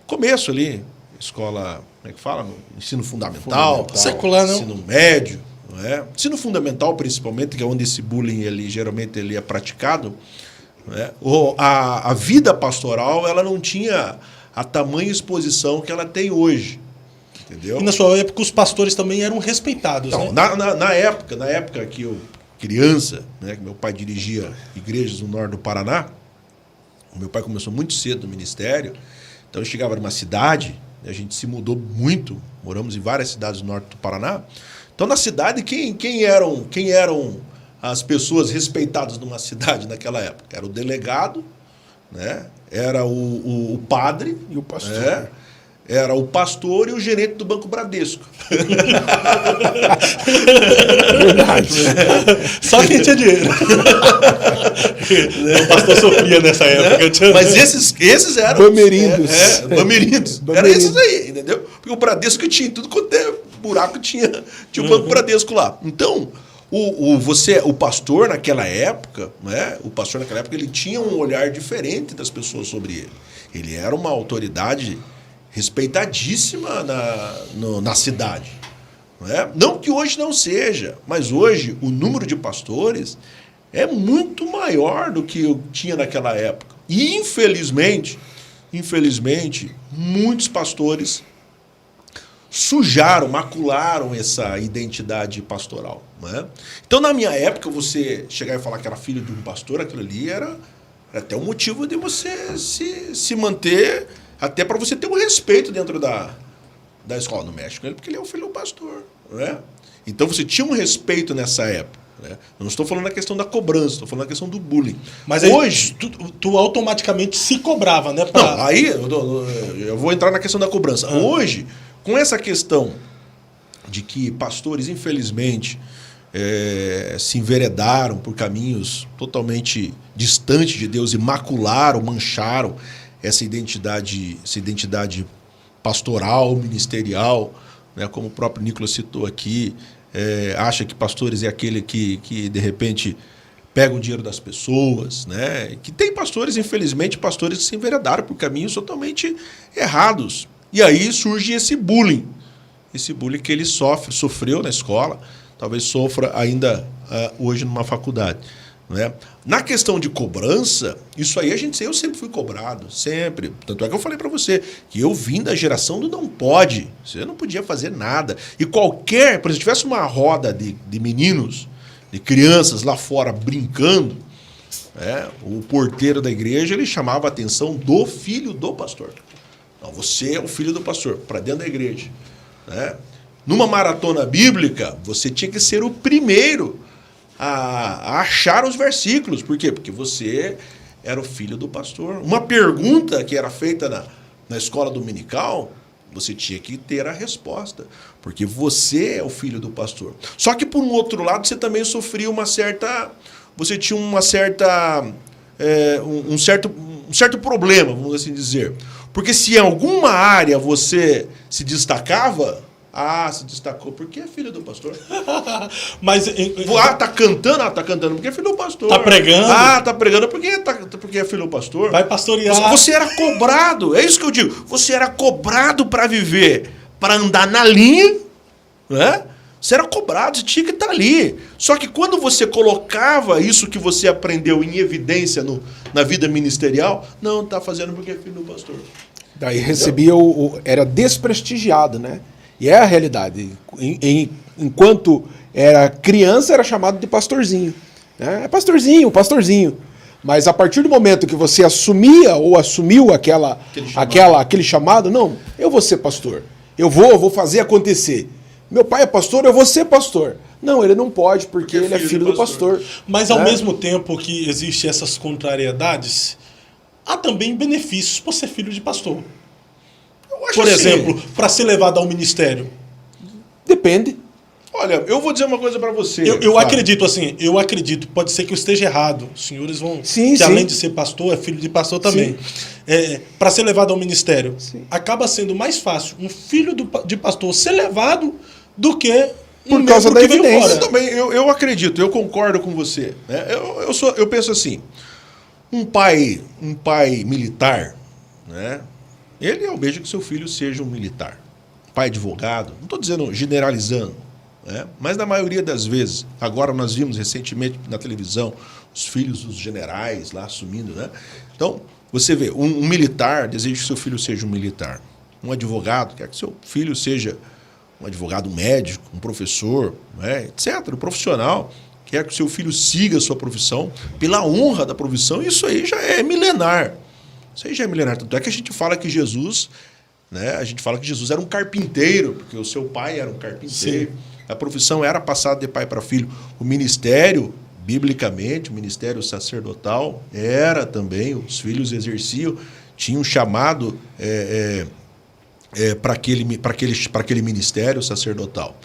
começo ali, escola, como é que fala? Ensino fundamental. Secular, não? Ensino médio. Não é? Ensino fundamental, principalmente, que é onde esse bullying geralmente é praticado. Não é? A vida pastoral ela não tinha a tamanha exposição que ela tem hoje. Entendeu? E na sua época os pastores também eram respeitados, não, né? Na época que eu, criança, né, que meu pai dirigia igrejas no norte do Paraná, o meu pai começou muito cedo no ministério, então eu chegava numa cidade, a gente se mudou muito, moramos em várias cidades do norte do Paraná, Então, na cidade, quem eram as pessoas respeitadas numa cidade naquela época? Era o delegado, né? Era o padre E o pastor. Era o pastor e o gerente do Banco Bradesco. Verdade. Só quem tinha dinheiro. O pastor sofria nessa época. Mas esses eram... Bamerindos. Bamerindos. Era esses aí, entendeu? Porque o Bradesco tinha tudo quanto é buraco, tinha o Banco Bradesco lá. Então, o pastor naquela época, né? O pastor naquela época, ele tinha um olhar diferente das pessoas sobre ele. Ele era uma autoridade respeitadíssima na cidade. Não é? Não que hoje não seja, mas hoje o número de pastores é muito maior do que eu tinha naquela época. E, infelizmente, muitos pastores sujaram, macularam essa identidade pastoral. Não é? Então, na minha época, você chegar e falar que era filho de um pastor, aquilo ali era até um motivo de você se manter... Até para você ter um respeito dentro da escola. No México, porque ele é o filho do pastor. Né? Então você tinha um respeito nessa época. Né? Eu não estou falando da questão da cobrança, estou falando da questão do bullying. Mas hoje, tu automaticamente se cobrava, né? Não, aí eu vou entrar na questão da cobrança. Hoje, com essa questão de que pastores, infelizmente, se enveredaram por caminhos totalmente distantes de Deus e macularam, mancharam essa identidade pastoral, ministerial, né, como o próprio Nicolas citou aqui, acha que pastores é aquele que de repente pega o dinheiro das pessoas, né? Que tem pastores, infelizmente, pastores que se enveredaram por caminhos totalmente errados. E aí surge esse bullying que ele sofreu na escola, talvez sofra ainda hoje numa faculdade. Né? Na questão de cobrança, isso aí eu sempre fui cobrado, sempre. Tanto é que eu falei para você que eu vim da geração do não pode. Você não podia fazer nada. E por exemplo, se tivesse uma roda de meninos, de crianças lá fora brincando, o porteiro da igreja ele chamava a atenção do filho do pastor. Não, você é o filho do pastor, para dentro da igreja. Né? Numa maratona bíblica, você tinha que ser o primeiro a achar os versículos. Por quê? Porque você era o filho do pastor. Uma pergunta que era feita na escola dominical, você tinha que ter a resposta. Porque você é o filho do pastor. Só que, por um outro lado, você também sofria você tinha um certo problema, vamos assim dizer. Porque se em alguma área você se destacava... se destacou porque é filho do pastor. Mas tá cantando porque é filho do pastor. Tá pregando. Tá pregando porque é filho do pastor. Vai pastorear. Você era cobrado, é isso que eu digo. Você era cobrado para viver, para andar na linha, né? Você era cobrado, você tinha que estar ali. Só que quando você colocava isso que você aprendeu em evidência na vida ministerial, não, tá fazendo porque é filho do pastor. Daí recebia era desprestigiado, né? E é a realidade. Enquanto era criança, era chamado de pastorzinho. Né? Pastorzinho. Mas a partir do momento que você assumia ou assumiu aquele chamado, não, eu vou ser pastor. Eu vou fazer acontecer. Meu pai é pastor, eu vou ser pastor. Não, ele não pode, porque ele é filho do pastor. Mas ao mesmo tempo que existem essas contrariedades, há também benefícios por ser filho de pastor. Por exemplo, para ser levado ao ministério. Depende. Olha, eu vou dizer uma coisa para você. Eu acredito, pode ser que eu esteja errado. Os senhores vão, além de ser pastor, é filho de pastor também. Para ser levado ao ministério, acaba sendo mais fácil um filho de pastor ser levado do que por causa da evidência. Eu acredito, eu concordo com você. Né? Eu penso assim, um pai militar, né? Ele almeja que seu filho seja um militar, pai advogado. Não estou dizendo generalizando, né? Mas na maioria das vezes, agora nós vimos recentemente na televisão os filhos dos generais lá assumindo, né? Então, você vê, um militar deseja que seu filho seja um militar. Um advogado quer que seu filho seja um advogado médico, um professor, né? Etc. O profissional quer que seu filho siga a sua profissão pela honra da profissão. Isso aí já é milenar. Isso aí já é milenar. Tanto é que a gente fala que Jesus, né? A gente fala que Jesus era um carpinteiro, porque o seu pai era um carpinteiro. A profissão era passada de pai para filho. O ministério, biblicamente, o ministério sacerdotal, era também, os filhos exerciam, tinham um chamado para aquele ministério sacerdotal.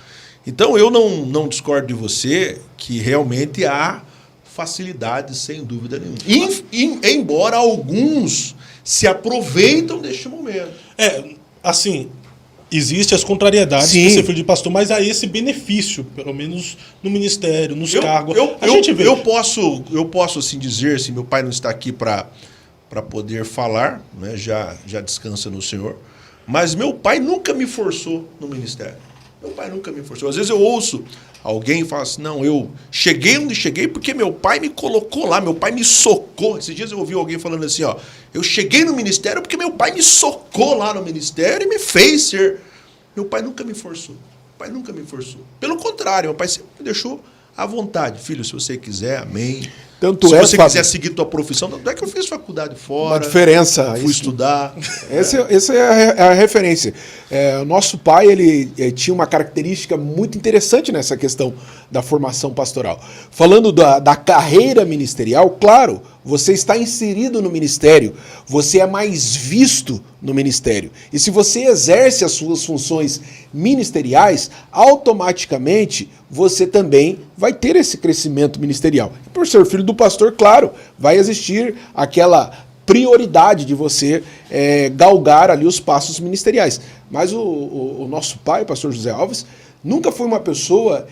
Então, eu não discordo de você que realmente há facilidades, sem dúvida nenhuma. Embora alguns se aproveitam deste momento. Assim, existem as contrariedades de ser filho de pastor, mas há esse benefício, pelo menos no ministério, nos cargos. Eu posso assim dizer, se meu pai não está aqui para poder falar, né, já descansa no Senhor, mas meu pai nunca me forçou no ministério. Meu pai nunca me forçou. Às vezes eu ouço alguém falar assim, não, eu cheguei onde cheguei porque meu pai me colocou lá, meu pai me socou. Esses dias eu ouvi alguém falando assim, ó, eu cheguei no ministério porque meu pai me socou lá no ministério e me fez ser. Meu pai nunca me forçou. Meu pai nunca me forçou. Pelo contrário, meu pai sempre me deixou à vontade. Filho, se você quiser, amém. Tanto se você quiser seguir tua profissão, não é que eu fiz faculdade fora. Uma diferença. Fui estudar. Essa é a referência. O nosso pai ele tinha uma característica muito interessante nessa questão da formação pastoral. Falando da carreira ministerial, claro, você está inserido no ministério, você é mais visto no ministério. E se você exerce as suas funções ministeriais, automaticamente você também vai ter esse crescimento ministerial. E por ser filho do pastor, claro, vai existir aquela prioridade de você galgar ali os passos ministeriais. Mas o nosso pai, o pastor José Alves, nunca foi uma pessoa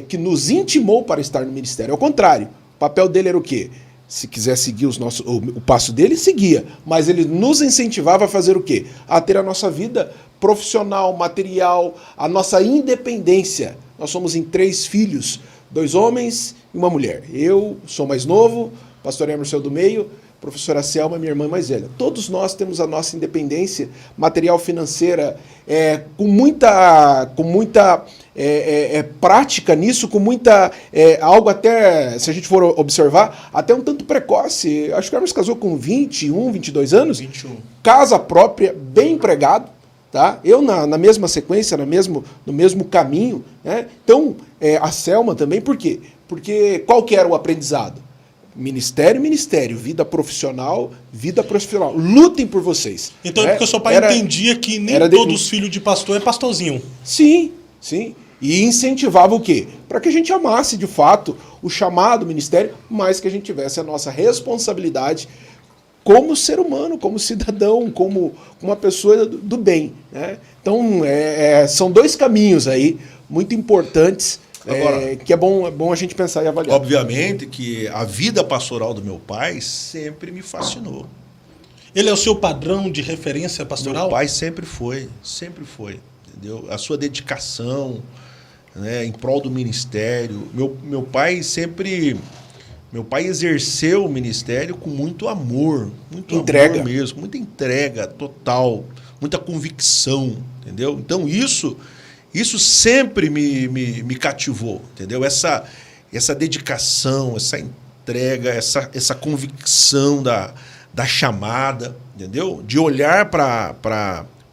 que nos intimou para estar no ministério. Ao contrário, o papel dele era o quê? Se quiser seguir o passo dele, seguia. Mas ele nos incentivava a fazer o quê? A ter a nossa vida profissional, material, a nossa independência. Nós somos em 3 filhos, 2 homens e uma mulher. Eu sou mais novo, pastor Emerson do meio, professora Selma, minha irmã mais velha. Todos nós temos a nossa independência material financeira com muita prática nisso, com muita algo até, se a gente for observar, até um tanto precoce. Acho que o Emerson casou com 21, 22 anos. 21. Casa própria, bem empregado. Tá? Eu na mesma sequência, no mesmo caminho. Né? Então, a Selma também, por quê? Porque qual que era o aprendizado? Ministério, vida profissional. Lutem por vocês. Então é porque o seu pai entendia que nem todos filhos de pastor é pastorzinho. Sim. E incentivava o quê? Para que a gente amasse, de fato, o chamado ministério, mas que a gente tivesse a nossa responsabilidade como ser humano, como cidadão, como uma pessoa do bem. Né? Então, são 2 caminhos aí muito importantes. Agora, que é bom a gente pensar e avaliar. Obviamente que a vida pastoral do meu pai sempre me fascinou. Ele é o seu padrão de referência pastoral? Meu pai sempre foi, entendeu? A sua dedicação, né, em prol do ministério. Meu pai exerceu o ministério com muito amor, amor mesmo, muita entrega total, muita convicção, entendeu? Então isso sempre me cativou, entendeu? Essa dedicação, essa entrega, essa convicção da chamada, entendeu? De olhar para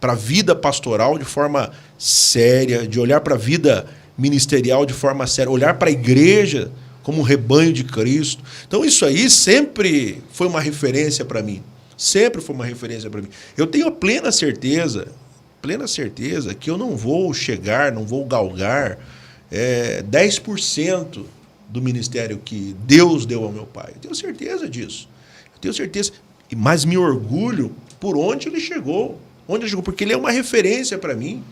a vida pastoral de forma séria, de olhar para a vida ministerial de forma séria, olhar para a igreja como um rebanho de Cristo. Então isso aí sempre foi uma referência para mim. Sempre foi uma referência para mim. Eu tenho a plena certeza que eu não vou galgar 10% do ministério que Deus deu ao meu pai. Eu tenho certeza disso. Mas me orgulho por onde ele chegou. Porque ele é uma referência para mim.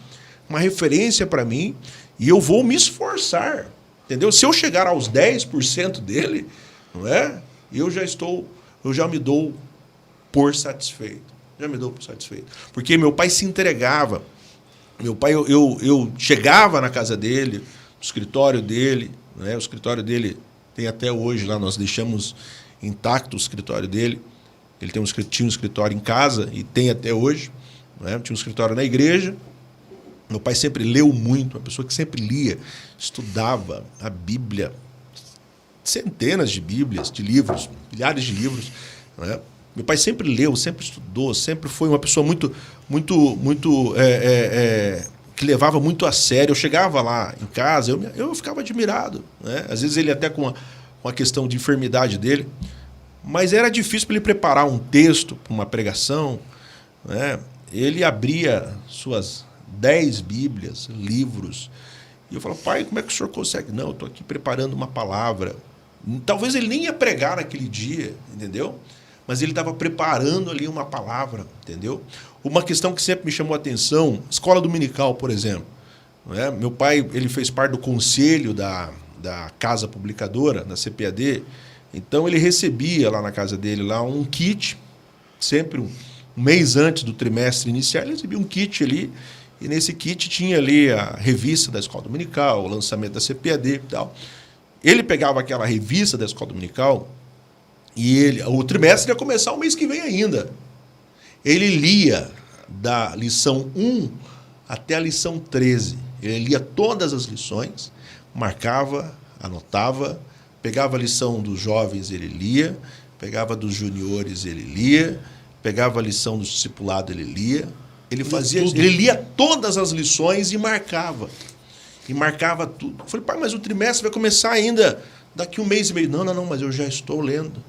E eu vou me esforçar. Entendeu? Se eu chegar aos 10% dele, não é? Eu já me dou por satisfeito. Porque meu pai se entregava. Meu pai, eu chegava na casa dele, no escritório dele, né? O escritório dele tem até hoje lá, nós deixamos intacto o escritório dele. Ele tinha um escritório em casa e tem até hoje, né? Tinha um escritório na igreja. Meu pai sempre leu muito, uma pessoa que sempre lia, estudava a Bíblia, centenas de Bíblias, de livros, milhares de livros. Né? Meu pai sempre leu, sempre estudou, sempre foi uma pessoa muito que que levava muito a sério. Eu chegava lá em casa, eu ficava admirado, né? Às vezes ele até com a questão de enfermidade dele, mas era difícil para ele preparar um texto para uma pregação, né? Ele abria suas 10 Bíblias, livros, e eu falava, pai, como é que o senhor consegue? Não, eu estou aqui preparando uma palavra. Talvez ele nem ia pregar naquele dia, entendeu? Mas ele estava preparando ali uma palavra, entendeu? Uma questão que sempre me chamou a atenção, escola dominical, por exemplo. Né? Meu pai, ele fez parte do conselho da casa publicadora, da CPAD, então ele recebia lá na casa dele lá um kit, sempre um mês antes do trimestre inicial, ele recebia um kit ali, e nesse kit tinha ali a revista da escola dominical, o lançamento da CPAD e tal. Ele pegava aquela revista da escola dominical e o trimestre ia começar o mês que vem ainda. Ele lia da lição 1 até a lição 13. Ele lia todas as lições, marcava, anotava, pegava a lição dos jovens, ele lia, pegava dos juniores, ele lia, pegava a lição do discipulado, ele lia. Ele lia todas as lições e marcava. E marcava tudo. Eu falei, pai, mas o trimestre vai começar ainda daqui um mês e meio. Não, mas eu já estou lendo.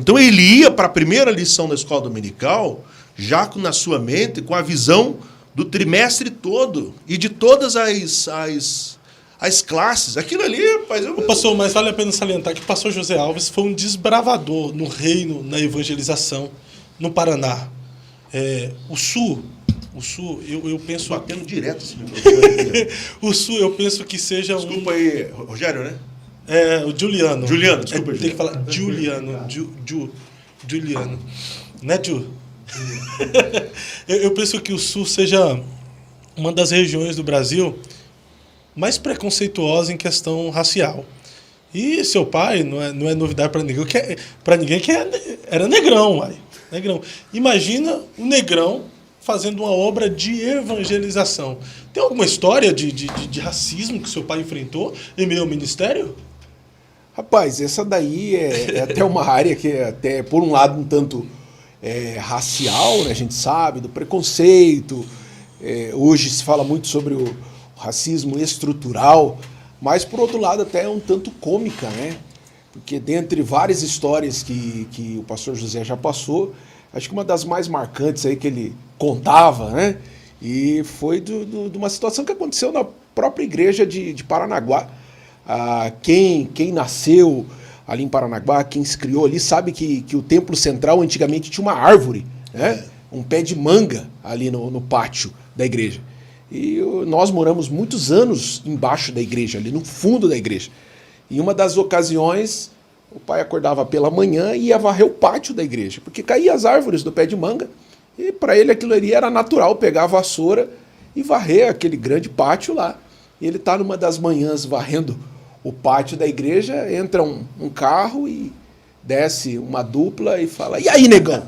Então ele ia para a primeira lição da escola dominical, já na sua mente, com a visão do trimestre todo e de todas as classes. Aquilo ali, rapaz... Pastor, mas vale a pena salientar que o pastor José Alves foi um desbravador no reino, na evangelização, no Paraná. O Sul, eu penso... Batendo direto esse microfone. O Sul, eu penso que seja Desculpa aí, Rogério, né? O Juliano. Juliano, desculpa. Tem que falar Juliano. Juliano. Né, Ju? Eu penso que o Sul seja uma das regiões do Brasil mais preconceituosa em questão racial. E seu pai, não é novidade para ninguém que era negrão, uai. Negrão. Imagina um negrão fazendo uma obra de evangelização. Tem alguma história de racismo que seu pai enfrentou em meio ao ministério? Rapaz, essa daí é até uma área que é até, por um lado, um tanto racial, né? A gente sabe, do preconceito. Hoje se fala muito sobre o racismo estrutural, mas, por outro lado, até é um tanto cômica, né? Porque dentre várias histórias que o pastor José já passou, acho que uma das mais marcantes aí que ele contava, né? E foi de uma situação que aconteceu na própria igreja de Paranaguá. Quem nasceu ali em Paranaguá, quem se criou ali, sabe que o templo central antigamente tinha uma árvore, né? Um pé de manga ali no pátio da igreja. E nós moramos muitos anos embaixo da igreja, ali no fundo da igreja. Em uma das ocasiões, o pai acordava pela manhã e ia varrer o pátio da igreja, porque caía as árvores do pé de manga, e para ele aquilo ali era natural, pegar a vassoura e varrer aquele grande pátio lá. E ele está numa das manhãs varrendo o pátio da igreja, entra um carro e desce uma dupla e fala, e aí, negão?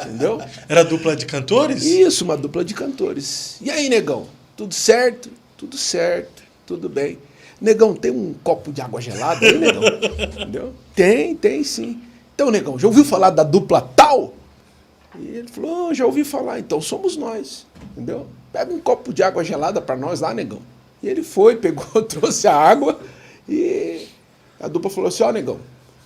Entendeu? Era dupla de cantores? Isso, uma dupla de cantores. E aí, negão? Tudo certo? Tudo certo, tudo bem. Negão, tem um copo de água gelada aí, negão? Entendeu? Tem sim. Então, negão, já ouviu falar da dupla tal? E ele falou, já ouvi falar, então somos nós. Entendeu? Pega um copo de água gelada para nós lá, negão. E ele foi, pegou, trouxe a água e a dupla falou assim, negão,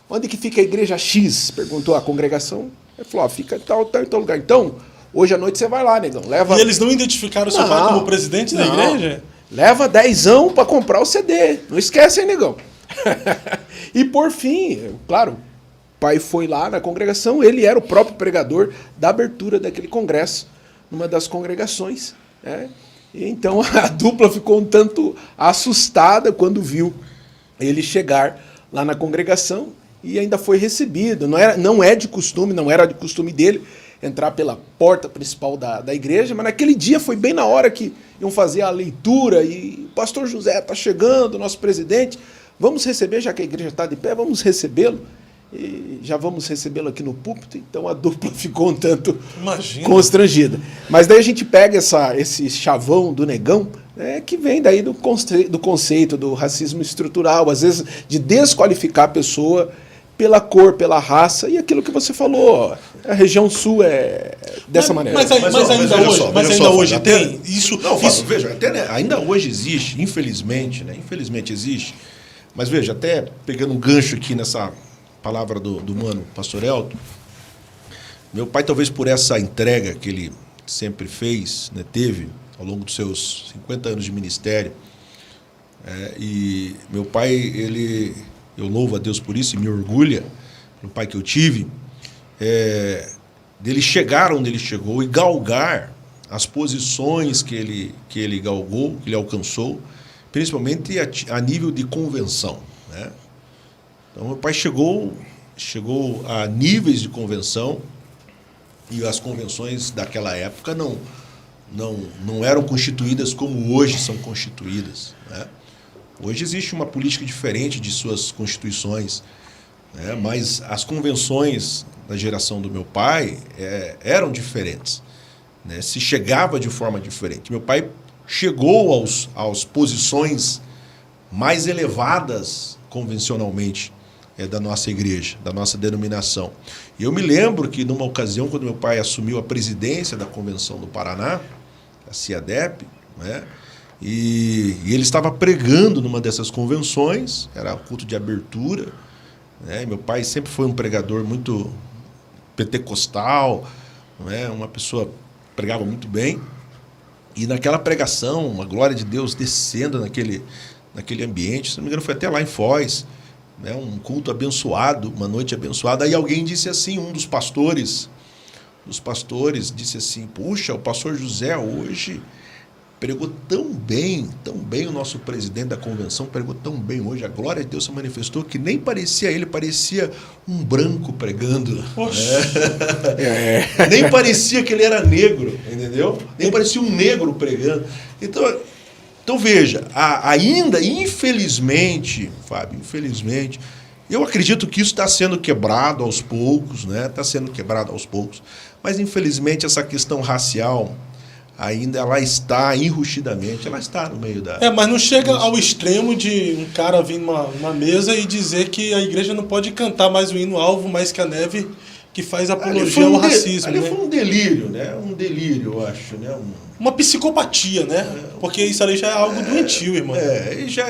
onde que fica a igreja X? Perguntou a congregação. Ele falou, fica em tal lugar. Então, hoje à noite você vai lá, negão. Leva... E eles não identificaram o seu pai como presidente da igreja? Leva 10 para comprar o CD. Não esquece, hein, negão? E por fim, claro, o pai foi lá na congregação, ele era o próprio pregador da abertura daquele congresso, numa das congregações, né? E então a dupla ficou um tanto assustada quando viu ele chegar lá na congregação e ainda foi recebido. Não era de costume dele entrar pela porta principal da igreja, mas naquele dia foi bem na hora que iam fazer a leitura e o pastor José está chegando, nosso presidente, vamos receber, já que a igreja está de pé, vamos recebê-lo. E já vamos recebê-lo aqui no púlpito, então a dupla ficou um tanto constrangida. Mas daí a gente pega esse chavão do negão, né, que vem daí do conceito do racismo estrutural, às vezes de desqualificar a pessoa pela cor, pela raça, e aquilo que você falou, A região sul é dessa maneira. Mas ainda hoje tem isso. Não, Fábio, isso... veja, até, né, ainda hoje existe, infelizmente, né? Infelizmente existe. Mas veja, até pegando um gancho aqui nessa palavra do mano Pastor Elton, meu pai, talvez por essa entrega que ele sempre fez, né, teve ao longo dos seus 50 anos de ministério, e meu pai, eu louvo a Deus por isso e me orgulha pelo pai que eu tive, dele chegar onde ele chegou e galgar as posições que ele galgou, que ele alcançou, principalmente a nível de convenção, né? Então, meu pai chegou a níveis de convenção, e as convenções daquela época não eram constituídas como hoje são constituídas, né? Hoje existe uma política diferente de suas constituições, né? Mas as convenções da geração do meu pai eram diferentes, né? Se chegava de forma diferente. Meu pai chegou às posições mais elevadas convencionalmente da nossa igreja, da nossa denominação. E eu me lembro que numa ocasião, quando meu pai assumiu a presidência da Convenção do Paraná, a CIADEP, né? E ele estava pregando numa dessas convenções, era culto de abertura, né? Meu pai sempre foi um pregador muito pentecostal, né? Uma pessoa que pregava muito bem. E naquela pregação, uma glória de Deus descendo naquele ambiente, se não me engano foi até lá em Foz, né? Um culto abençoado, uma noite abençoada. Aí alguém disse assim, um dos pastores disse assim: puxa, o pastor José hoje pregou tão bem o nosso presidente da convenção pregou tão bem hoje, a glória de Deus se manifestou que nem parecia ele, parecia um branco pregando. Nem parecia que ele era negro, entendeu? Nem parecia um negro pregando. Então veja, ainda, infelizmente, Fábio, eu acredito que isso está sendo quebrado aos poucos, né? Está sendo quebrado aos poucos, mas infelizmente essa questão racial ainda ela está enrustidamente, ela está no meio da... mas não chega ao extremo de um cara vir numa mesa e dizer que a igreja não pode cantar mais o hino Alvo Mais Que a Neve, que faz apologia ao racismo. Ali né? foi um delírio, né? Um delírio, eu acho, né? Uma psicopatia, né? Porque isso ali já é algo doentio, irmão. E já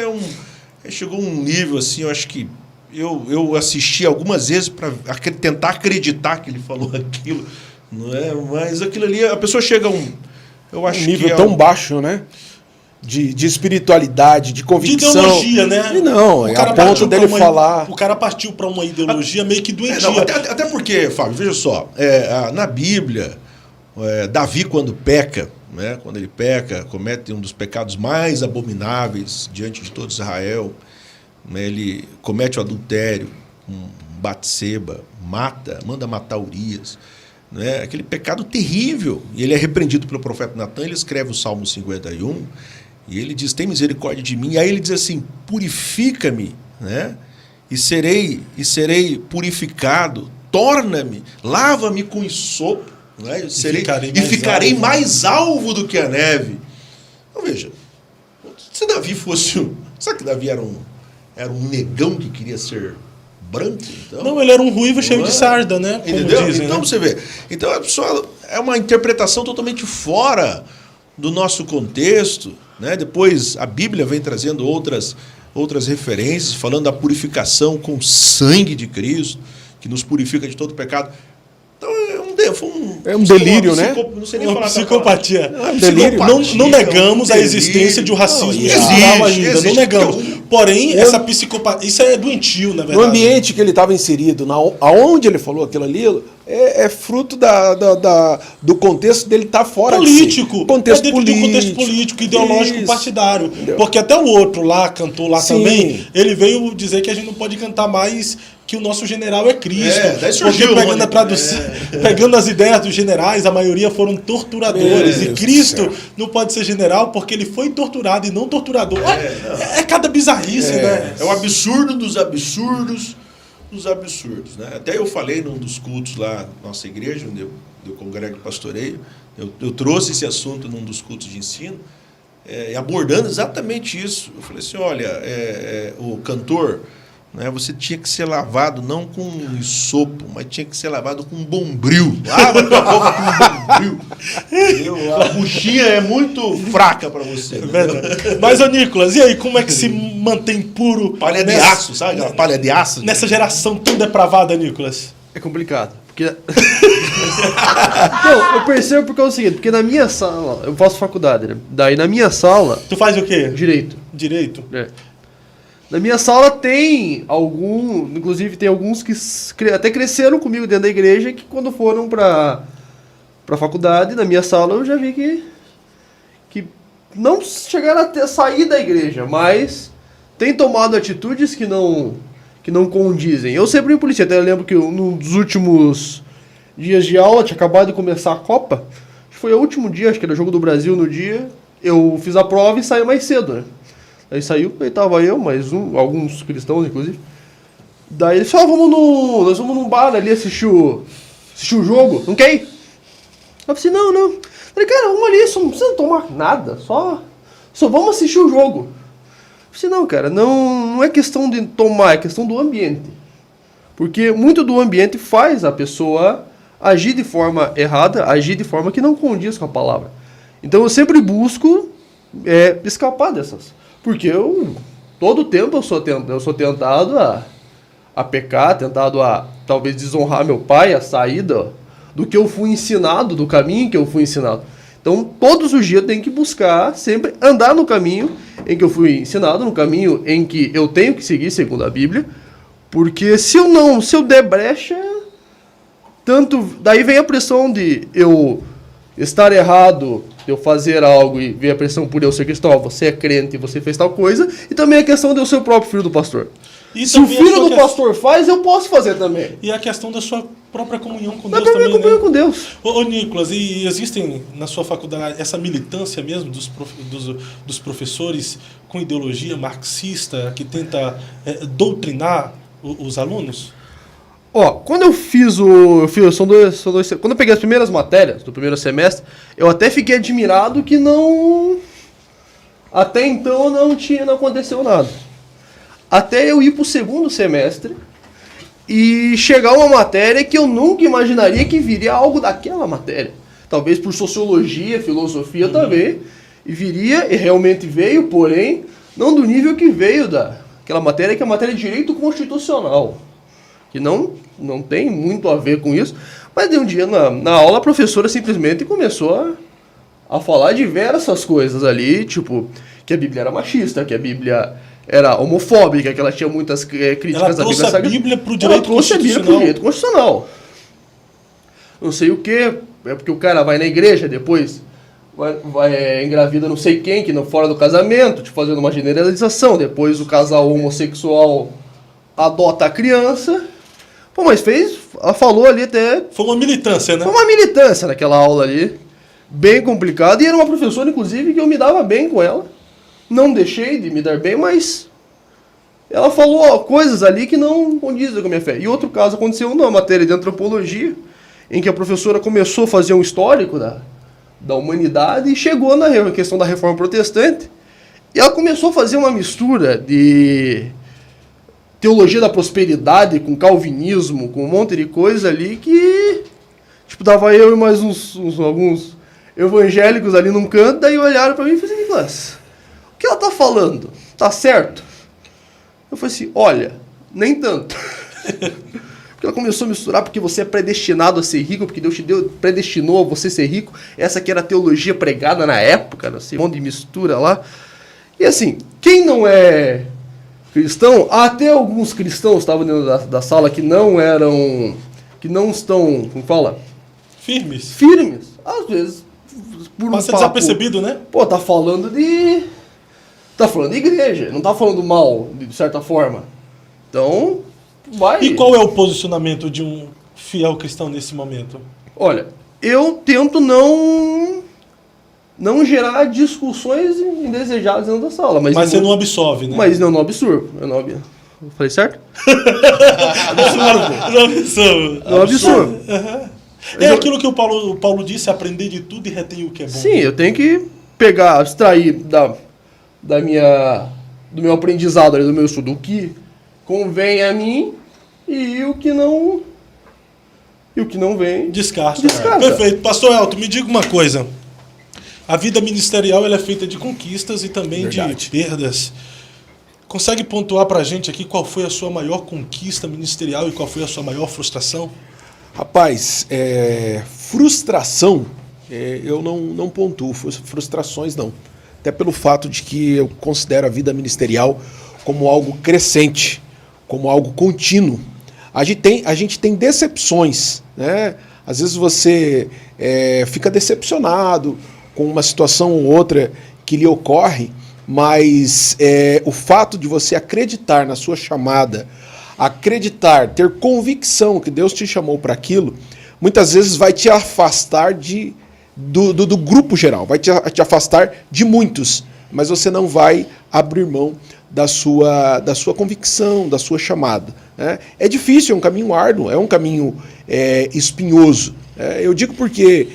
chegou um nível assim, eu acho que eu assisti algumas vezes para tentar acreditar que ele falou aquilo, não é? Mas aquilo ali, a pessoa chega a eu acho nível que tão baixo, né? De espiritualidade, de convicção. De ideologia, né? E não, é a ponto dele falar... O cara partiu para uma ideologia meio que doentia. Até porque, Fábio, veja só, na Bíblia, Davi quando peca, né, quando ele peca, comete um dos pecados mais abomináveis diante de todo Israel, né, ele comete o adultério com Batseba, manda matar Urias, né, aquele pecado terrível, e ele é repreendido pelo profeta Natan. Ele escreve o Salmo 51, e ele diz: tem misericórdia de mim, e aí ele diz assim: purifica-me, né, e serei purificado, torna-me, lava-me com isopo, né, ficarei mais alvo do que a neve. Então veja, se Davi fosse será que Davi era um negão que queria ser branco? Então, não, ele era um ruivo cheio de sarda, né? Como entendeu? Dizem, então, né? Você vê. Então, a pessoa é uma interpretação totalmente fora do nosso contexto, né? Depois, a Bíblia vem trazendo outras referências, falando da purificação com o sangue de Cristo, que nos purifica de todo pecado. Então, é um delírio, né? Não sei nem Uma falar psicopatia. É um delírio. Não negamos a existência de um racismo estrutural ainda, não negamos. Porém, essa psicopatia, isso é doentio, na verdade. No ambiente que ele estava inserido, aonde ele falou aquilo ali, é fruto do contexto dele estar fora político. De si. Contexto dentro de um contexto político, ideológico, isso, partidário. Entendeu? Porque até o outro lá, cantou lá Sim. também, ele veio dizer que a gente não pode cantar mais que o nosso general é Cristo. Daí surgiu porque pegando a tradução, pegando as ideias dos generais, a maioria foram torturadores. E Cristo não pode ser general porque ele foi torturado e não torturador. É cada bizarrice, né? É o absurdo dos absurdos dos absurdos, né? Até eu falei num dos cultos lá na nossa igreja, onde eu congrego e pastoreio, eu trouxe esse assunto num dos cultos de ensino, abordando exatamente isso. Eu falei assim, olha, o cantor né, você tinha que ser lavado não com isopo, mas tinha que ser lavado com bombril. Lava tua roupa com bombril. Entendeu? A buchinha é muito fraca para você. Mas, ô Nicolas, e aí, como é que se mantém puro? Palha de aço, sabe? Aquela palha de aço. Nessa geração tão depravada, Nicolas? É complicado. Porque... Não, eu percebo porque é o seguinte, porque na minha sala, eu faço faculdade, né? Daí na minha sala... Tu faz o quê? Direito. Direito? É. Na minha sala tem inclusive tem alguns que até cresceram comigo dentro da igreja, que quando foram pra faculdade, na minha sala eu já vi que não chegaram a sair da igreja, mas tem tomado atitudes que não condizem. Eu sempre me policiei, até eu lembro que nos últimos dias de aula, tinha acabado de começar a Copa, acho que foi o último dia, acho que era Jogo do Brasil no dia, eu fiz a prova e saí mais cedo, né? Aí saiu, aí tava eu, mais alguns cristãos, inclusive. Daí eles falaram, nós vamos num bar ali assistir o jogo, não quer ir? Eu falei assim, não. Falei, cara, vamos ali, só não precisa tomar nada, só vamos assistir o jogo. Eu falei, não, cara, não é questão de tomar, é questão do ambiente. Porque muito do ambiente faz a pessoa agir de forma errada, agir de forma que não condiz com a palavra. Então eu sempre busco escapar dessas. Porque todo tempo eu sou tentado a pecar, tentado a talvez desonrar meu pai, a sair do que eu fui ensinado, do caminho que eu fui ensinado. Então, todos os dias eu tenho que buscar sempre andar no caminho em que eu fui ensinado, no caminho em que eu tenho que seguir, segundo a Bíblia, porque se eu der brecha, daí vem a pressão de eu estar errado, eu fazer algo e ver a pressão por eu ser cristão, você é crente, você fez tal coisa, e também a questão de eu ser o próprio filho do pastor. E se o filho do pastor faz, eu posso fazer também. E a questão da sua própria comunhão com Deus também, comunhão com Deus. Ô Nicolas, e existem na sua faculdade essa militância mesmo dos professores com ideologia marxista que tenta doutrinar os alunos? Quando eu quando eu peguei as primeiras matérias do primeiro semestre, eu até fiquei admirado que até então não aconteceu nada. Até eu ir pro segundo semestre e chegar uma matéria que eu nunca imaginaria que viria algo daquela matéria. Talvez por sociologia, filosofia também, e realmente veio, porém, não do nível que veio daquela matéria, que é a matéria de direito constitucional. Que não tem muito a ver com isso, mas de um dia na aula a professora simplesmente começou a falar diversas coisas ali, tipo, que a Bíblia era machista, que a Bíblia era homofóbica, que ela tinha muitas críticas à Bíblia. Ela trouxe a Bíblia para o direito constitucional. Não sei o que, é porque o cara vai na igreja, depois vai engravida não sei quem, que não fora do casamento, tipo, fazendo uma generalização, depois o casal homossexual adota a criança. Pô, mas ela falou ali até... Foi uma militância, né? Foi uma militância naquela aula ali, bem complicada, e era uma professora, inclusive, que eu me dava bem com ela. Não deixei de me dar bem, mas ela falou coisas ali que não condizem com a minha fé. E outro caso aconteceu numa matéria de antropologia, em que a professora começou a fazer um histórico da humanidade e chegou na questão da reforma protestante, e ela começou a fazer uma mistura de teologia da prosperidade com calvinismo, com um monte de coisa ali que, tipo, dava eu e mais alguns evangélicos ali num canto, daí olharam pra mim e falaram, Nicolas, o que ela tá falando? Tá certo? Eu falei assim, olha, nem tanto. Porque ela começou a misturar, porque você é predestinado a ser rico, porque Deus predestinou a você ser rico. Essa aqui era a teologia pregada na época, não sei onde mistura lá. E assim, quem não é cristão, até alguns cristãos estavam dentro da sala que não estão, como fala? Firmes. Às vezes, por um passa papo, desapercebido, né? Pô, tá falando de igreja, não tá falando mal, de certa forma. Então, vai. E qual é o posicionamento de um fiel cristão nesse momento? Olha, eu tento não gerar discussões indesejadas dentro da sala. Mas você não absorve, né? Mas eu não absorvo. Eu falei certo? Não absorvo. Uhum. É aquilo que o Paulo disse, aprender de tudo e reter o que é bom. Sim, eu tenho que abstrair do meu aprendizado, do meu estudo, convém a mim, e o que não vem... Descarta. Descarta. Perfeito. Pastor Elton, me diga uma coisa. A vida ministerial ela é feita de conquistas e também de perdas. Consegue pontuar pra gente aqui qual foi a sua maior conquista ministerial e qual foi a sua maior frustração? Rapaz, frustração, eu não pontuo, frustrações não. Até pelo fato de que eu considero a vida ministerial como algo crescente, como algo contínuo. A gente tem decepções, né? Às vezes você fica decepcionado com uma situação ou outra que lhe ocorre, mas o fato de você acreditar na sua chamada, acreditar, ter convicção que Deus te chamou para aquilo, muitas vezes vai te afastar do grupo geral, vai te afastar de muitos, mas você não vai abrir mão da sua convicção, da sua chamada. Né? É difícil, é um caminho árduo, é um caminho espinhoso. Eu digo porque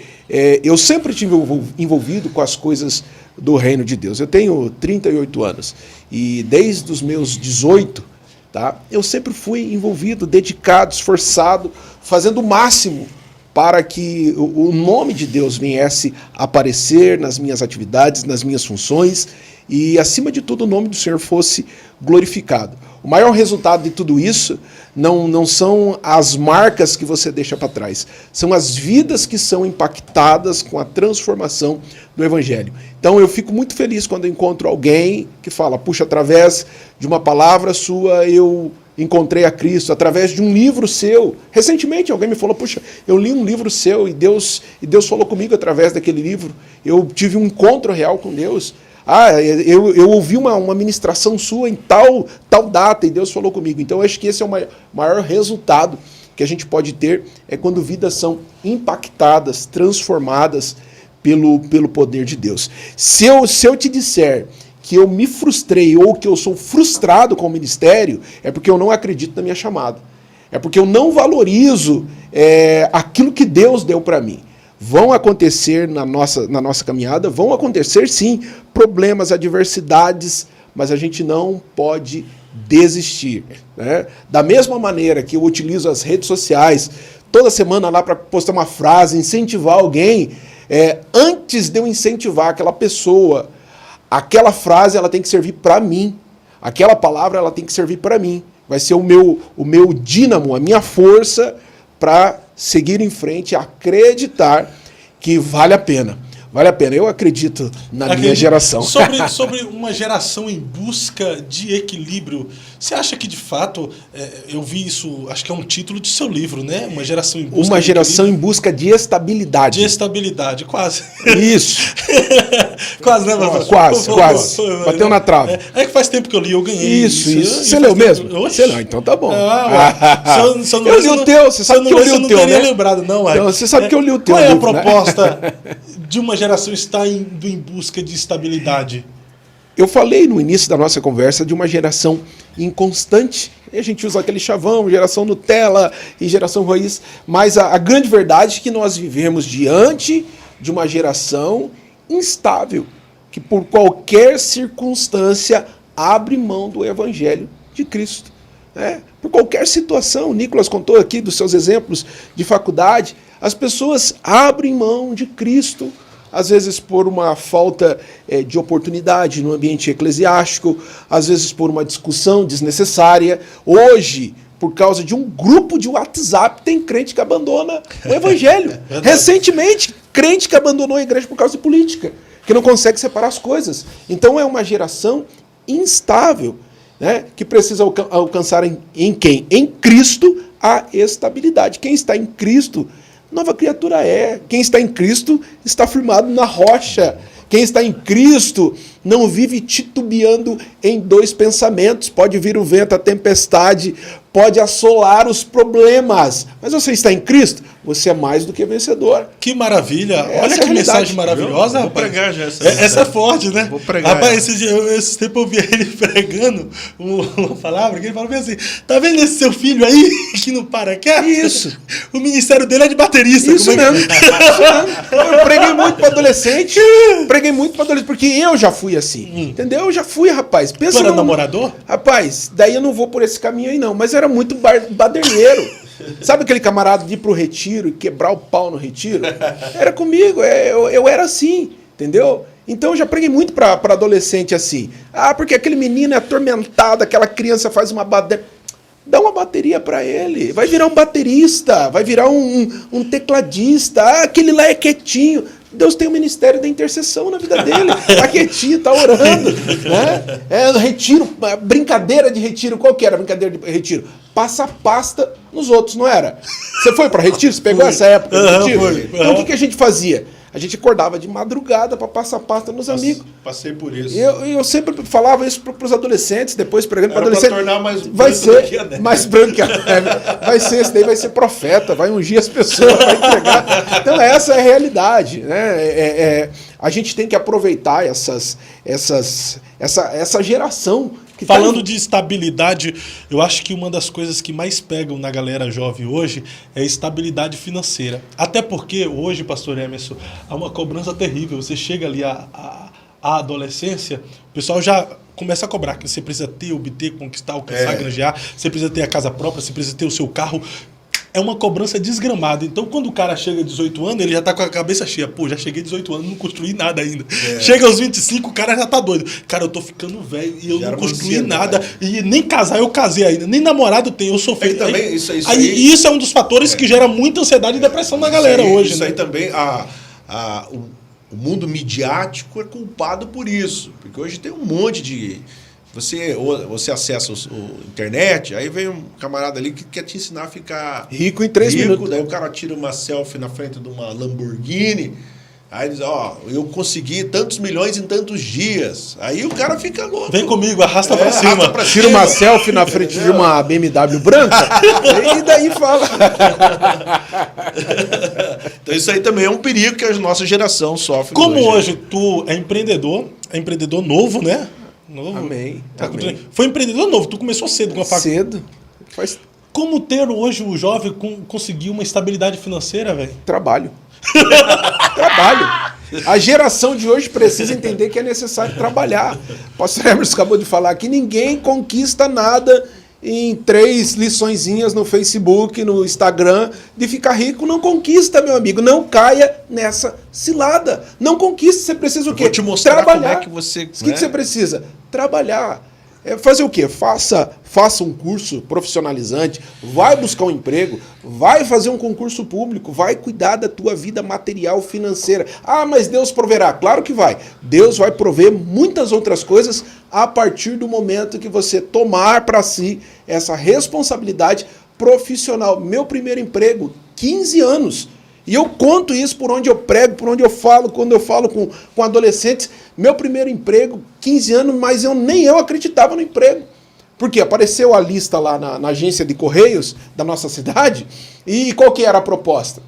eu sempre estive envolvido com as coisas do reino de Deus. Eu tenho 38 anos e desde os meus 18, tá, eu sempre fui envolvido, dedicado, esforçado, fazendo o máximo para que o nome de Deus viesse aparecer nas minhas atividades, nas minhas funções e, acima de tudo, o nome do Senhor fosse glorificado. O maior resultado de tudo isso não são as marcas que você deixa para trás, são as vidas que são impactadas com a transformação do Evangelho. Então eu fico muito feliz quando eu encontro alguém que fala, puxa, através de uma palavra sua eu encontrei a Cristo, através de um livro seu. Recentemente alguém me falou, puxa, eu li um livro seu e Deus falou comigo através daquele livro. Eu tive um encontro real com Deus. Eu ouvi uma ministração sua em tal data e Deus falou comigo. Então eu acho que esse é o maior resultado que a gente pode ter, é quando vidas são impactadas, transformadas pelo poder de Deus. Se eu te disser que eu me frustrei ou que eu sou frustrado com o ministério, é porque eu não acredito na minha chamada. É porque eu não valorizo aquilo que Deus deu para mim. Vão acontecer na nossa caminhada, vão acontecer sim problemas, adversidades, mas a gente não pode desistir. Né? Da mesma maneira que eu utilizo as redes sociais toda semana lá para postar uma frase, incentivar alguém, antes de eu incentivar aquela pessoa, aquela frase ela tem que servir para mim, aquela palavra ela tem que servir para mim, vai ser o meu dínamo, a minha força para seguir em frente, acreditar que vale a pena. Vale a pena. Eu acredito na minha geração. Sobre uma geração em busca de equilíbrio, você acha que de fato, eu vi isso, acho que é um título de seu livro, né? Uma geração em busca em busca de estabilidade. De estabilidade, quase. Isso. Quase, né, pastor? Quase. Bateu na trave. É que faz tempo que eu li, eu ganhei. Isso. Você leu mesmo? Você leu, então tá bom. Eu li o teu, você sabe que eu li o teu, né? Eu não teria lembrado, não. Então, você sabe que eu li o teu. Qual é a proposta de uma geração estar indo em busca de estabilidade? Eu falei no início da nossa conversa de uma geração inconstante. A gente usa aquele chavão, geração Nutella e geração raiz. Mas a grande verdade é que nós vivemos diante de uma geração instável, que por qualquer circunstância abre mão do Evangelho de Cristo. Né? Por qualquer situação, o Nicolas contou aqui dos seus exemplos de faculdade, as pessoas abrem mão de Cristo, às vezes por uma falta de oportunidade no ambiente eclesiástico, às vezes por uma discussão desnecessária. Hoje, por causa de um grupo de WhatsApp, tem crente que abandona o Evangelho. Recentemente, crente que abandonou a igreja por causa de política, que não consegue separar as coisas. Então é uma geração instável, né, que precisa alcançar em quem? Em Cristo a estabilidade. Quem está em Cristo, nova criatura é. Quem está em Cristo está firmado na rocha. Quem está em Cristo não vive titubeando em dois pensamentos. Pode vir o vento, a tempestade, pode assolar os problemas. Mas você está em Cristo? você é mais do que vencedor. Que maravilha. Essa Olha é a que realidade. mensagem maravilhosa, Vou rapaz. pregar já essa. Essa é forte, né? Vou pregar Rapaz, esse tempo eu vi ele pregando uma palavra que ele falou bem assim: tá vendo esse seu filho aí que não para quieto? Isso. O ministério dele é de baterista. Isso como é que- mesmo. Eu preguei muito para adolescente. Porque eu já fui assim. Entendeu? Eu já fui, rapaz. Pensa Tu era no- namorador? Rapaz, daí eu não vou por esse caminho aí não, mas era muito baderneiro. Sabe aquele camarada de ir pro retiro e quebrar o pau no retiro? Era comigo, eu era assim, entendeu? Então eu já preguei muito pra adolescente assim. Ah, porque aquele menino é atormentado, aquela criança faz uma bateria. Dá uma bateria pra ele, vai virar um baterista, vai virar um tecladista. Ah, aquele lá é quietinho. Deus tem o ministério da intercessão na vida dele. Tá quietinho, tá orando. Né? É retiro, brincadeira de retiro. Qual que era a brincadeira de retiro? Passa pasta nos outros, não era? Você foi para retiro? Você pegou essa época de retiro? Foi. Então o que a gente fazia? A gente acordava de madrugada para passar pasta nos amigos. Passei por isso. Eu sempre falava isso para os adolescentes, depois pregando para Era pra adolescentes. tornar mais vai branco ser do que a neve. mais branco que a neve. Vai ser, esse daí vai ser profeta, vai ungir as pessoas, vai entregar. Então essa é a realidade. Né? A gente tem que aproveitar essa geração. Que Falando de estabilidade, eu acho que uma das coisas que mais pegam na galera jovem hoje é a estabilidade financeira. Até porque hoje, pastor Emerson, há uma cobrança terrível. Você chega ali à adolescência, o pessoal já começa a cobrar que você precisa ter, obter, conquistar, alcançar, granjear, você precisa ter a casa própria, você precisa ter o seu carro. É uma cobrança desgramada. Então, quando o cara chega a 18 anos, ele já tá com a cabeça cheia. Pô, já cheguei a 18 anos, não construí nada ainda. Chega aos 25, o cara já tá doido. Cara, eu tô ficando velho e eu não construí nada. E nem casar eu casei ainda. Nem namorado tem, eu sou feio. Também, isso E isso é um dos fatores que gera muita ansiedade e depressão na galera hoje. Isso né? aí também, o mundo midiático é culpado por isso. Porque hoje tem um monte de... Você acessa o internet, aí vem um camarada ali que quer te ensinar a ficar rico em 3 minutos. Daí o cara tira uma selfie na frente de uma Lamborghini, aí diz, eu consegui tantos milhões em tantos dias. Aí o cara fica louco. Vem comigo, arrasta pra cima. Arrasta pra Tira uma selfie na frente de uma BMW branca e daí fala. Então isso aí também é um perigo que a nossa geração sofre. Como hoje tu é empreendedor novo, né? Novo. Amém. Foi empreendedor novo, tu começou cedo com a faculdade. Cedo. Como ter hoje o jovem conseguir uma estabilidade financeira, velho? Trabalho. Trabalho. A geração de hoje precisa entender que é necessário trabalhar. O pastor Emerson acabou de falar que ninguém conquista nada em 3 liçõezinhas no Facebook, no Instagram, de ficar rico. Não conquista, meu amigo. Não caia nessa cilada. Não conquista. Você precisa o quê? Vou te mostrar trabalhar. como é que você... O que você precisa? Trabalhar. Fazer o quê? Faça um curso profissionalizante, vai buscar um emprego, vai fazer um concurso público, vai cuidar da tua vida material, financeira. Ah, mas Deus proverá. Claro que vai. Deus vai prover muitas outras coisas a partir do momento que você tomar para si essa responsabilidade profissional. Meu primeiro emprego, 15 anos. E eu conto isso por onde eu prego, por onde eu falo, quando eu falo com adolescentes. Meu primeiro emprego, 15 anos, mas nem eu acreditava no emprego. Porque apareceu a lista lá na agência de Correios da nossa cidade, e qual que era a proposta?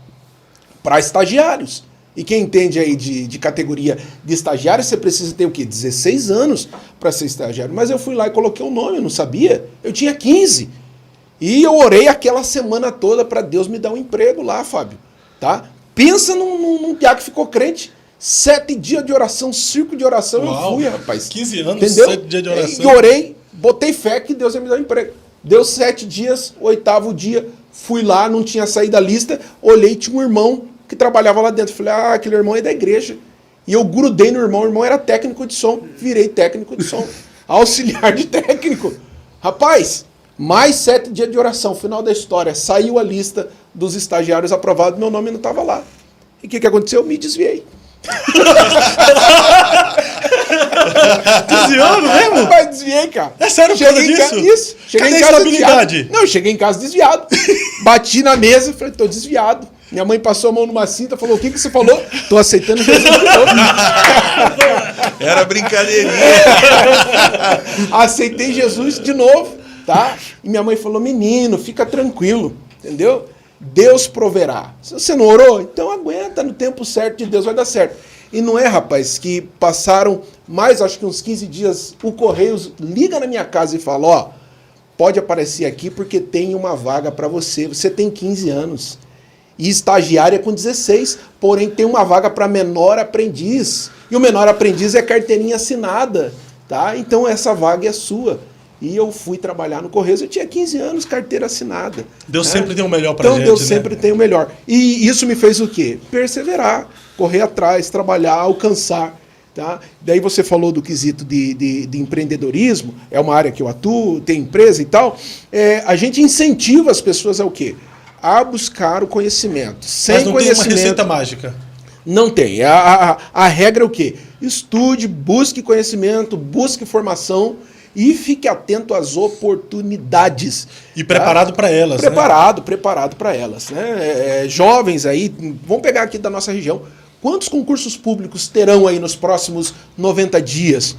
Para estagiários. E quem entende aí de categoria de estagiário, você precisa ter o quê? 16 anos para ser estagiário. Mas eu fui lá e coloquei o nome, eu não sabia. Eu tinha 15. E eu orei aquela semana toda para Deus me dar um emprego lá, Fábio. Tá? Pensa num piá que ficou crente. 7 dias de oração, circo de oração. Uau, eu fui, rapaz. 15 anos, entendeu? 7 dias de oração. E orei, botei fé que Deus ia me dar um emprego. Deu 7 dias, 8º dia, fui lá, não tinha saído da lista, olhei, tinha um irmão que trabalhava lá dentro. Falei, aquele irmão é da igreja. E eu grudei no irmão, o irmão era técnico de som, virei técnico de som. Auxiliar de técnico. Rapaz, mais 7 dias de oração, final da história, saiu a lista dos estagiários aprovados, meu nome não estava lá. E o que aconteceu? Eu me desviei. Desviou mesmo? Mas desviei, cara. É sério por causa disso? Isso. Cheguei Cadê em a casa estabilidade? desviado. Não, eu cheguei em casa desviado. Bati na mesa e falei, tô desviado. Minha mãe passou a mão numa cinta, falou, o que você falou? Tô aceitando Jesus de novo. Era brincadeirinha. Aceitei Jesus de novo, tá? E minha mãe falou, menino, fica tranquilo, entendeu? Deus proverá. Se você não orou, então aguenta, no tempo certo de Deus vai dar certo. E não é, rapaz, que passaram mais, acho que uns 15 dias, o Correios liga na minha casa e fala, ó, pode aparecer aqui porque tem uma vaga para você. Você tem 15 anos. E estagiária com 16, porém tem uma vaga para menor aprendiz. E o menor aprendiz é carteirinha assinada, tá? Então essa vaga é sua. E eu fui trabalhar no Correios, eu tinha 15 anos, carteira assinada. Deus sempre tem o melhor pra gente, então Deus sempre tem o melhor. E isso me fez o quê? Perseverar, correr atrás, trabalhar, alcançar. Tá? Daí você falou do quesito de empreendedorismo, é uma área que eu atuo, tem empresa e tal. A gente incentiva as pessoas ao quê? A buscar o conhecimento. Sem Mas não conhecimento, tem uma receita mágica. Não tem. A regra é o quê? Estude, busque conhecimento, busque formação e fique atento às oportunidades. E preparado para elas. Preparado para elas. Né? Jovens aí, vamos pegar aqui da nossa região. Quantos concursos públicos terão aí nos próximos 90 dias?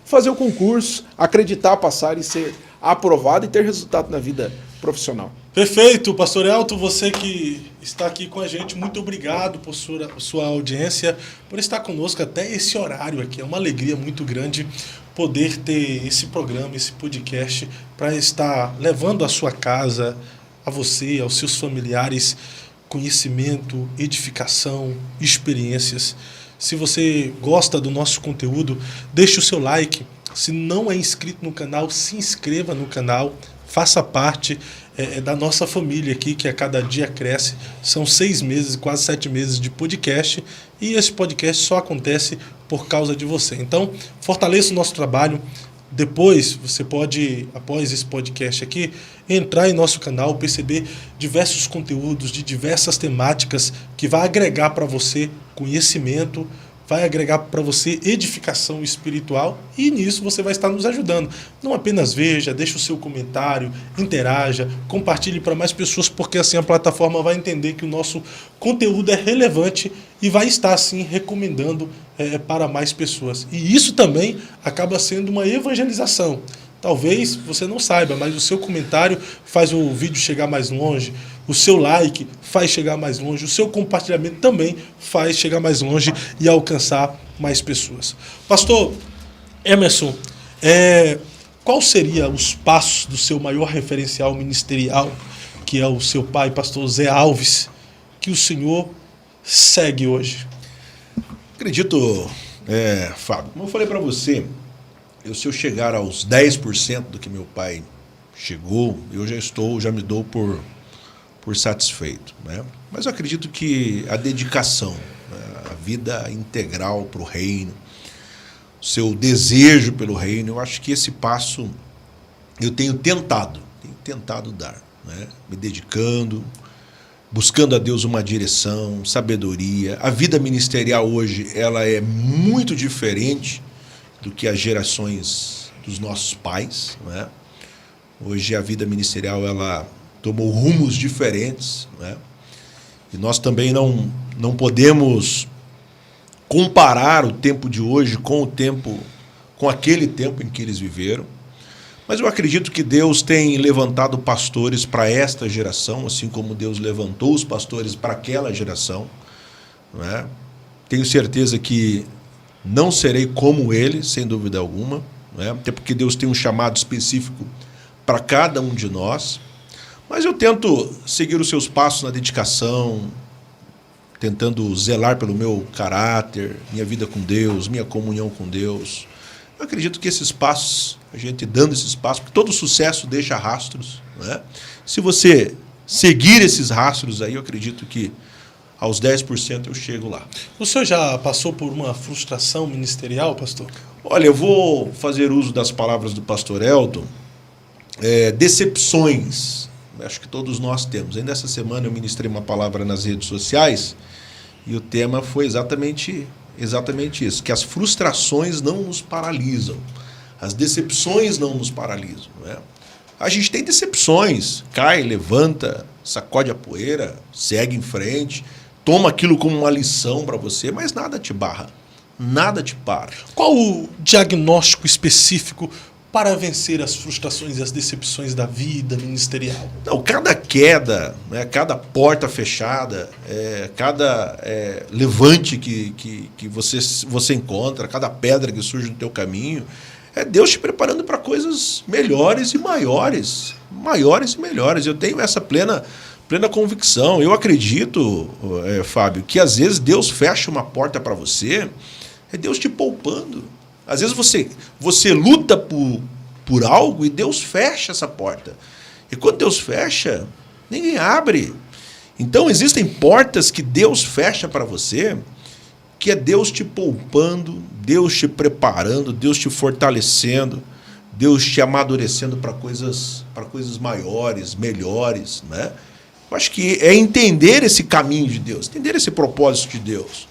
Fazer o concurso, acreditar, passar e ser aprovado e ter resultado na vida profissional. Perfeito, Pastor Elton, você que está aqui com a gente, muito obrigado por sua audiência, por estar conosco até esse horário aqui. É uma alegria muito grande poder ter esse programa, esse podcast, para estar levando à sua casa, a você, aos seus familiares, conhecimento, edificação, experiências. Se você gosta do nosso conteúdo, deixe o seu like. Se não é inscrito no canal, se inscreva no canal, faça parte da nossa família aqui, que a cada dia cresce. São 6 meses, quase 7 meses de podcast, e esse podcast só acontece por causa de você. Então, fortaleça o nosso trabalho. Depois, você pode, após esse podcast aqui, entrar em nosso canal, perceber diversos conteúdos de diversas temáticas que vai agregar para você conhecimento, vai agregar para você edificação espiritual, e nisso você vai estar nos ajudando. Não apenas veja, deixe o seu comentário, interaja, compartilhe para mais pessoas, porque assim a plataforma vai entender que o nosso conteúdo é relevante e vai estar assim recomendando para mais pessoas. E isso também acaba sendo uma evangelização. Talvez você não saiba, mas o seu comentário faz o vídeo chegar mais longe, o seu like faz chegar mais longe, o seu compartilhamento também faz chegar mais longe e alcançar mais pessoas. Pastor Emerson, qual seria os passos do seu maior referencial ministerial, que é o seu pai, pastor Zé Alves, que o senhor segue hoje? Acredito, Fábio, como eu falei para você, se eu chegar aos 10% do que meu pai chegou, eu já me dou por satisfeito, né? Mas eu acredito que a dedicação, né, a vida integral para o reino, o seu desejo pelo reino, eu acho que esse passo eu tenho tentado dar, né? Me dedicando, buscando a Deus uma direção, sabedoria. A vida ministerial hoje ela é muito diferente do que as gerações dos nossos pais, né? Hoje a vida ministerial ela tomou rumos diferentes, né? E nós também não podemos comparar o tempo de hoje com aquele tempo em que eles viveram. Mas eu acredito que Deus tem levantado pastores para esta geração, assim como Deus levantou os pastores para aquela geração, né? Tenho certeza que não serei como ele, sem dúvida alguma, né? Até porque Deus tem um chamado específico para cada um de nós. Mas eu tento seguir os seus passos na dedicação, tentando zelar pelo meu caráter, minha vida com Deus, minha comunhão com Deus. Eu acredito que esses passos, a gente dando esses passos, porque todo sucesso deixa rastros, né? Se você seguir esses rastros aí, eu acredito que aos 10% eu chego lá. O senhor já passou por uma frustração ministerial, pastor? Olha, eu vou fazer uso das palavras do pastor Elton. Decepções, acho que todos nós temos. Ainda essa semana eu ministrei uma palavra nas redes sociais e o tema foi exatamente isso, que as frustrações não nos paralisam, as decepções não nos paralisam, né? A gente tem decepções, cai, levanta, sacode a poeira, segue em frente, toma aquilo como uma lição para você, mas nada te barra, nada te para. Qual o diagnóstico específico para vencer as frustrações e as decepções da vida ministerial? Não, cada queda, né, cada porta fechada, cada levante que você encontra, cada pedra que surge no teu caminho, é Deus te preparando para coisas melhores e maiores. Maiores e melhores. Eu tenho essa plena convicção. Eu acredito, Fábio, que às vezes Deus fecha uma porta para você, é Deus te poupando. Às vezes você luta por algo e Deus fecha essa porta. E quando Deus fecha, ninguém abre. Então existem portas que Deus fecha para você, que é Deus te poupando, Deus te preparando, Deus te fortalecendo, Deus te amadurecendo para coisas maiores, melhores, né? Eu acho que é entender esse caminho de Deus, entender esse propósito de Deus.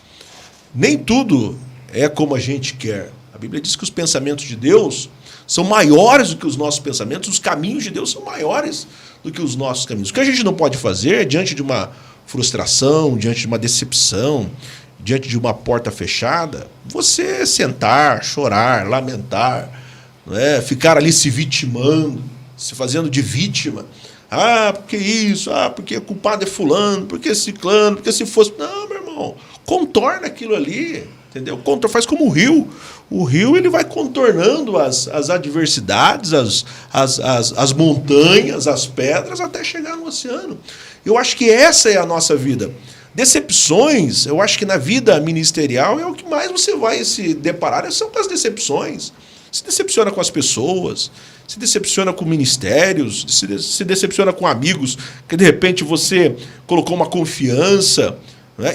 Nem tudo é como a gente quer. A Bíblia diz que os pensamentos de Deus são maiores do que os nossos pensamentos, os caminhos de Deus são maiores do que os nossos caminhos. O que a gente não pode fazer diante de uma frustração, diante de uma decepção, diante de uma porta fechada, você sentar, chorar, lamentar, né? Ficar ali se vitimando, se fazendo de vítima. Ah, porque isso? Ah, porque o culpado é fulano, porque ciclano, porque se fosse... Não, meu irmão, contorna aquilo ali, entendeu? Faz como o rio. O rio ele vai contornando as adversidades, as montanhas, as pedras, até chegar no oceano. Eu acho que essa é a nossa vida. Decepções, eu acho que na vida ministerial é o que mais você vai se deparar, são as decepções. Se decepciona com as pessoas, se decepciona com ministérios, se decepciona com amigos, que de repente você colocou uma confiança. Né?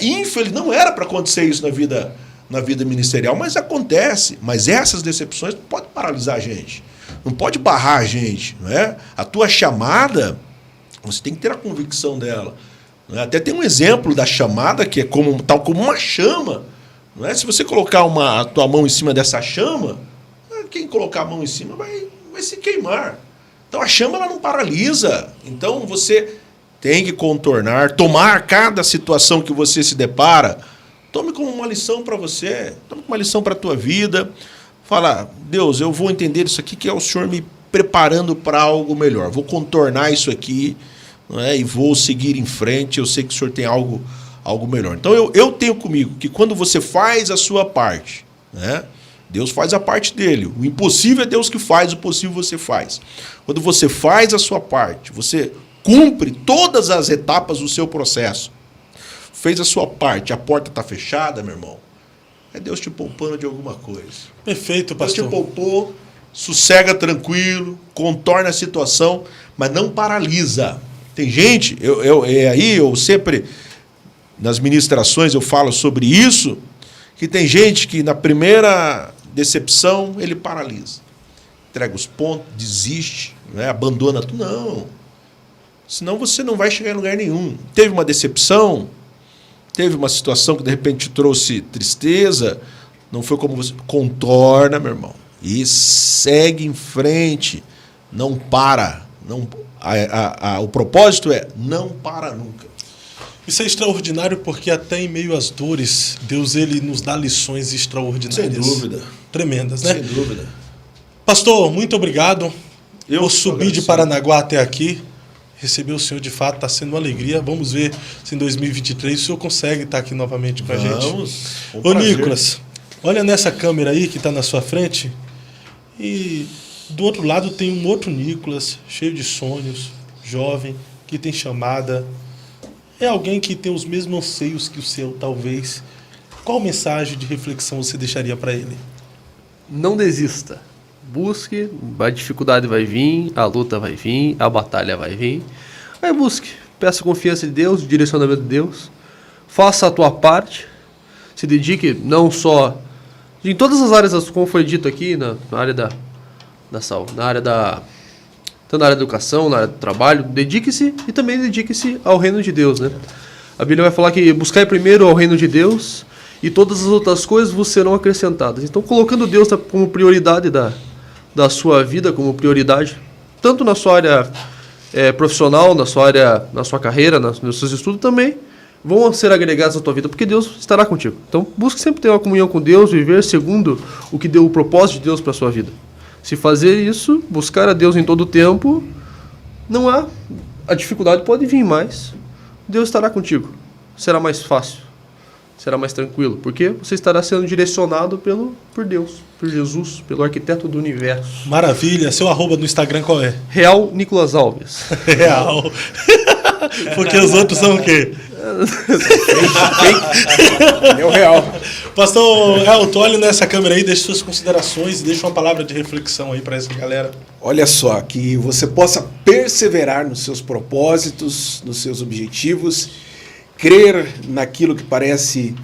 Não era para acontecer isso na vida ministerial, mas acontece. Mas essas decepções não podem paralisar a gente, não pode barrar a gente. Não é? A tua chamada, você tem que ter a convicção dela. Até tem um exemplo da chamada que é tal como uma chama. Não é? Se você colocar a tua mão em cima dessa chama, quem colocar a mão em cima vai se queimar. Então a chama ela não paralisa. Então você tem que contornar, tomar cada situação que você se depara, tome como uma lição para você, tome como uma lição para a tua vida. Fala, Deus, eu vou entender isso aqui que é o Senhor me preparando para algo melhor. Vou contornar isso aqui, não é? E vou seguir em frente. Eu sei que o Senhor tem algo melhor. Então eu tenho comigo que quando você faz a sua parte, né? Deus faz a parte dele. O impossível é Deus que faz, o possível você faz. Quando você faz a sua parte, você cumpre todas as etapas do seu processo, fez a sua parte, a porta está fechada, meu irmão, é Deus te poupando de alguma coisa. Perfeito, pastor. Deus te poupou, sossega tranquilo, contorna a situação, mas não paralisa. Tem gente, eu sempre, nas ministrações eu falo sobre isso, que tem gente que na primeira decepção ele paralisa. Entrega os pontos, desiste, né, abandona tudo. Não. Senão você não vai chegar em lugar nenhum. Teve uma decepção, teve uma situação que de repente te trouxe tristeza, não foi como você... Contorna, meu irmão, e segue em frente. Não para. O propósito é não para nunca. Isso é extraordinário porque até em meio às dores, Deus ele nos dá lições extraordinárias. Sem dúvida. Tremendas, né? Sem dúvida. Pastor, muito obrigado. Eu subi de Paranaguá até aqui, receber o senhor de fato, está sendo uma alegria. Vamos ver se em 2023 o senhor consegue estar aqui novamente com a gente. Ô Nicolas, olha nessa câmera aí que está na sua frente e do outro lado tem um outro Nicolas, cheio de sonhos, jovem, que tem chamada. É alguém que tem os mesmos anseios que o seu, talvez. Qual mensagem de reflexão você deixaria para ele? Não desista. Busque, a dificuldade vai vir, a luta vai vir, a batalha vai vir. Aí busque, peça confiança de Deus, direcionamento de Deus. Faça a tua parte. Se dedique não só... Em todas as áreas, como foi dito aqui, na área da saúde, na área da... Tanto na área da educação, na área do trabalho, dedique-se e também dedique-se ao reino de Deus, né? A Bíblia vai falar que buscai primeiro ao reino de Deus e todas as outras coisas vos serão acrescentadas. Então, colocando Deus como prioridade da sua vida, como prioridade, tanto na sua área profissional, na sua carreira, nos seus estudos também, vão ser agregados à tua vida, porque Deus estará contigo. Então, busque sempre ter uma comunhão com Deus, viver segundo o propósito de Deus para a sua vida. Se fazer isso, buscar a Deus em todo o tempo, não há... A dificuldade pode vir, mas Deus estará contigo. Será mais fácil. Será mais tranquilo. Porque você estará sendo direcionado por Deus, por Jesus, pelo arquiteto do universo. Maravilha. Seu @ no Instagram qual é? Real Nicolas Alves. Real. Porque os outros são o quê? Meu real. Pastor Elton, olhe nessa câmera aí, deixe suas considerações e deixe uma palavra de reflexão aí para essa galera. Olha só, que você possa perseverar nos seus propósitos, nos seus objetivos, crer naquilo que parece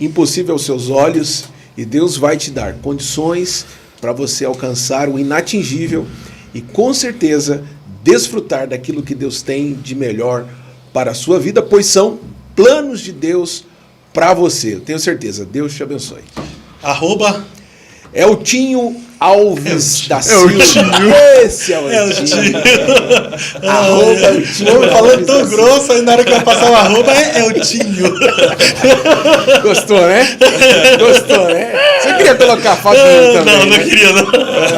impossível aos seus olhos, e Deus vai te dar condições para você alcançar o inatingível e com certeza desfrutar daquilo que Deus tem de melhor para a sua vida, pois são planos de Deus para você. Eu tenho certeza. Deus te abençoe. @ Eltinho Alves da Silva. Esse é o Eltinho. Eltinho. Falando tão grosso, aí na hora que eu passar o @ é Eltinho. Gostou, né? Gostou, né? Você queria colocar a foto dele também? Não, né? não queria, não.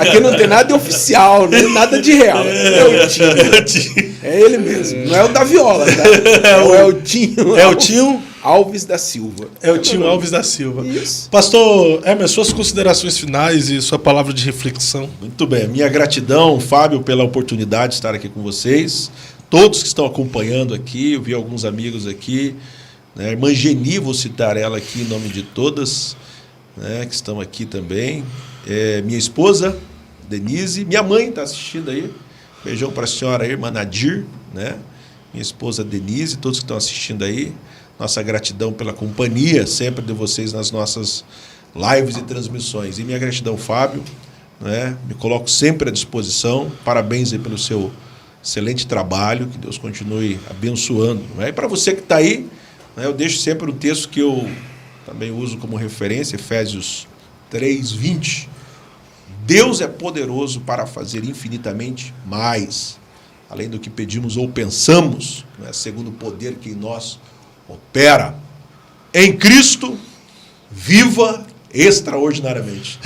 Aqui não tem nada de oficial, né? Nada de real. É o Eltinho. É ele mesmo. Não é o da viola, tá? É o Eltinho. Eltinho Alves da Silva. Eltinho Alves da Silva. Isso. Pastor Emerson, suas considerações finais e sua palavra de reflexão. Muito bem. Minha gratidão, Fábio, pela oportunidade de estar aqui com vocês. Todos que estão acompanhando aqui, eu vi alguns amigos aqui. Né? Irmã Geni, vou citar ela aqui em nome de todas, né, que estão aqui também. Minha esposa, Denise. Minha mãe está assistindo aí. Beijão para a senhora aí, irmã Nadir. Né? Minha esposa, Denise, todos que estão assistindo aí. Nossa gratidão pela companhia sempre de vocês nas nossas lives e transmissões. E minha gratidão, Fábio, né? Me coloco sempre à disposição. Parabéns aí pelo seu excelente trabalho, que Deus continue abençoando. Né? E para você que está aí, né, eu deixo sempre um texto que eu também uso como referência, Efésios 3:20. Deus é poderoso para fazer infinitamente mais, além do que pedimos ou pensamos, né, segundo o poder que em nós opera. Em Cristo, viva extraordinariamente.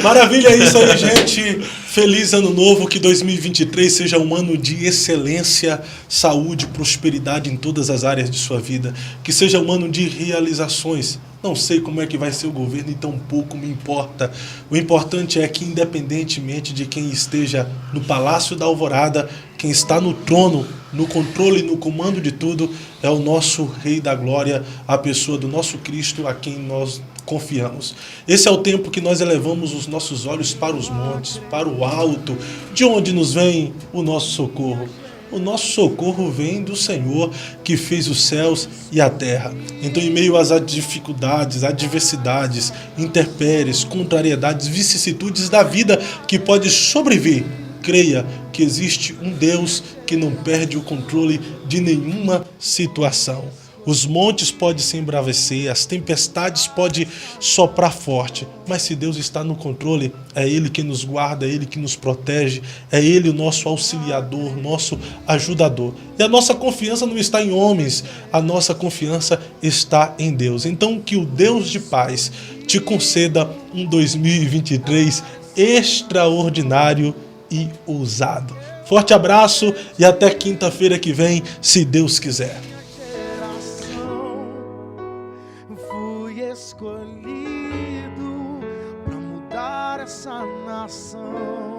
Maravilha, é isso aí, gente. Feliz ano novo, que 2023 seja um ano de excelência, saúde, prosperidade em todas as áreas de sua vida. Que seja um ano de realizações. Não sei como é que vai ser o governo e tampouco me importa. O importante é que, independentemente de quem esteja no Palácio da Alvorada, quem está no trono, no controle e no comando de tudo, é o nosso Rei da Glória, a pessoa do nosso Cristo, a quem nós confiamos. Esse é o tempo que nós elevamos os nossos olhos para os montes, para o alto, de onde nos vem o nosso socorro. O nosso socorro vem do Senhor, que fez os céus e a terra. Então, em meio às dificuldades, adversidades, intempéries, contrariedades, vicissitudes da vida que pode sobreviver, creia que existe um Deus que não perde o controle de nenhuma situação. Os montes podem se embravecer, as tempestades podem soprar forte, mas se Deus está no controle, é Ele que nos guarda, é Ele que nos protege, é Ele o nosso auxiliador, nosso ajudador. E a nossa confiança não está em homens, a nossa confiança está em Deus. Então, que o Deus de paz te conceda um 2023 extraordinário e ousado. Forte abraço e até quinta-feira que vem, se Deus quiser. Fui escolhido para mudar essa nação.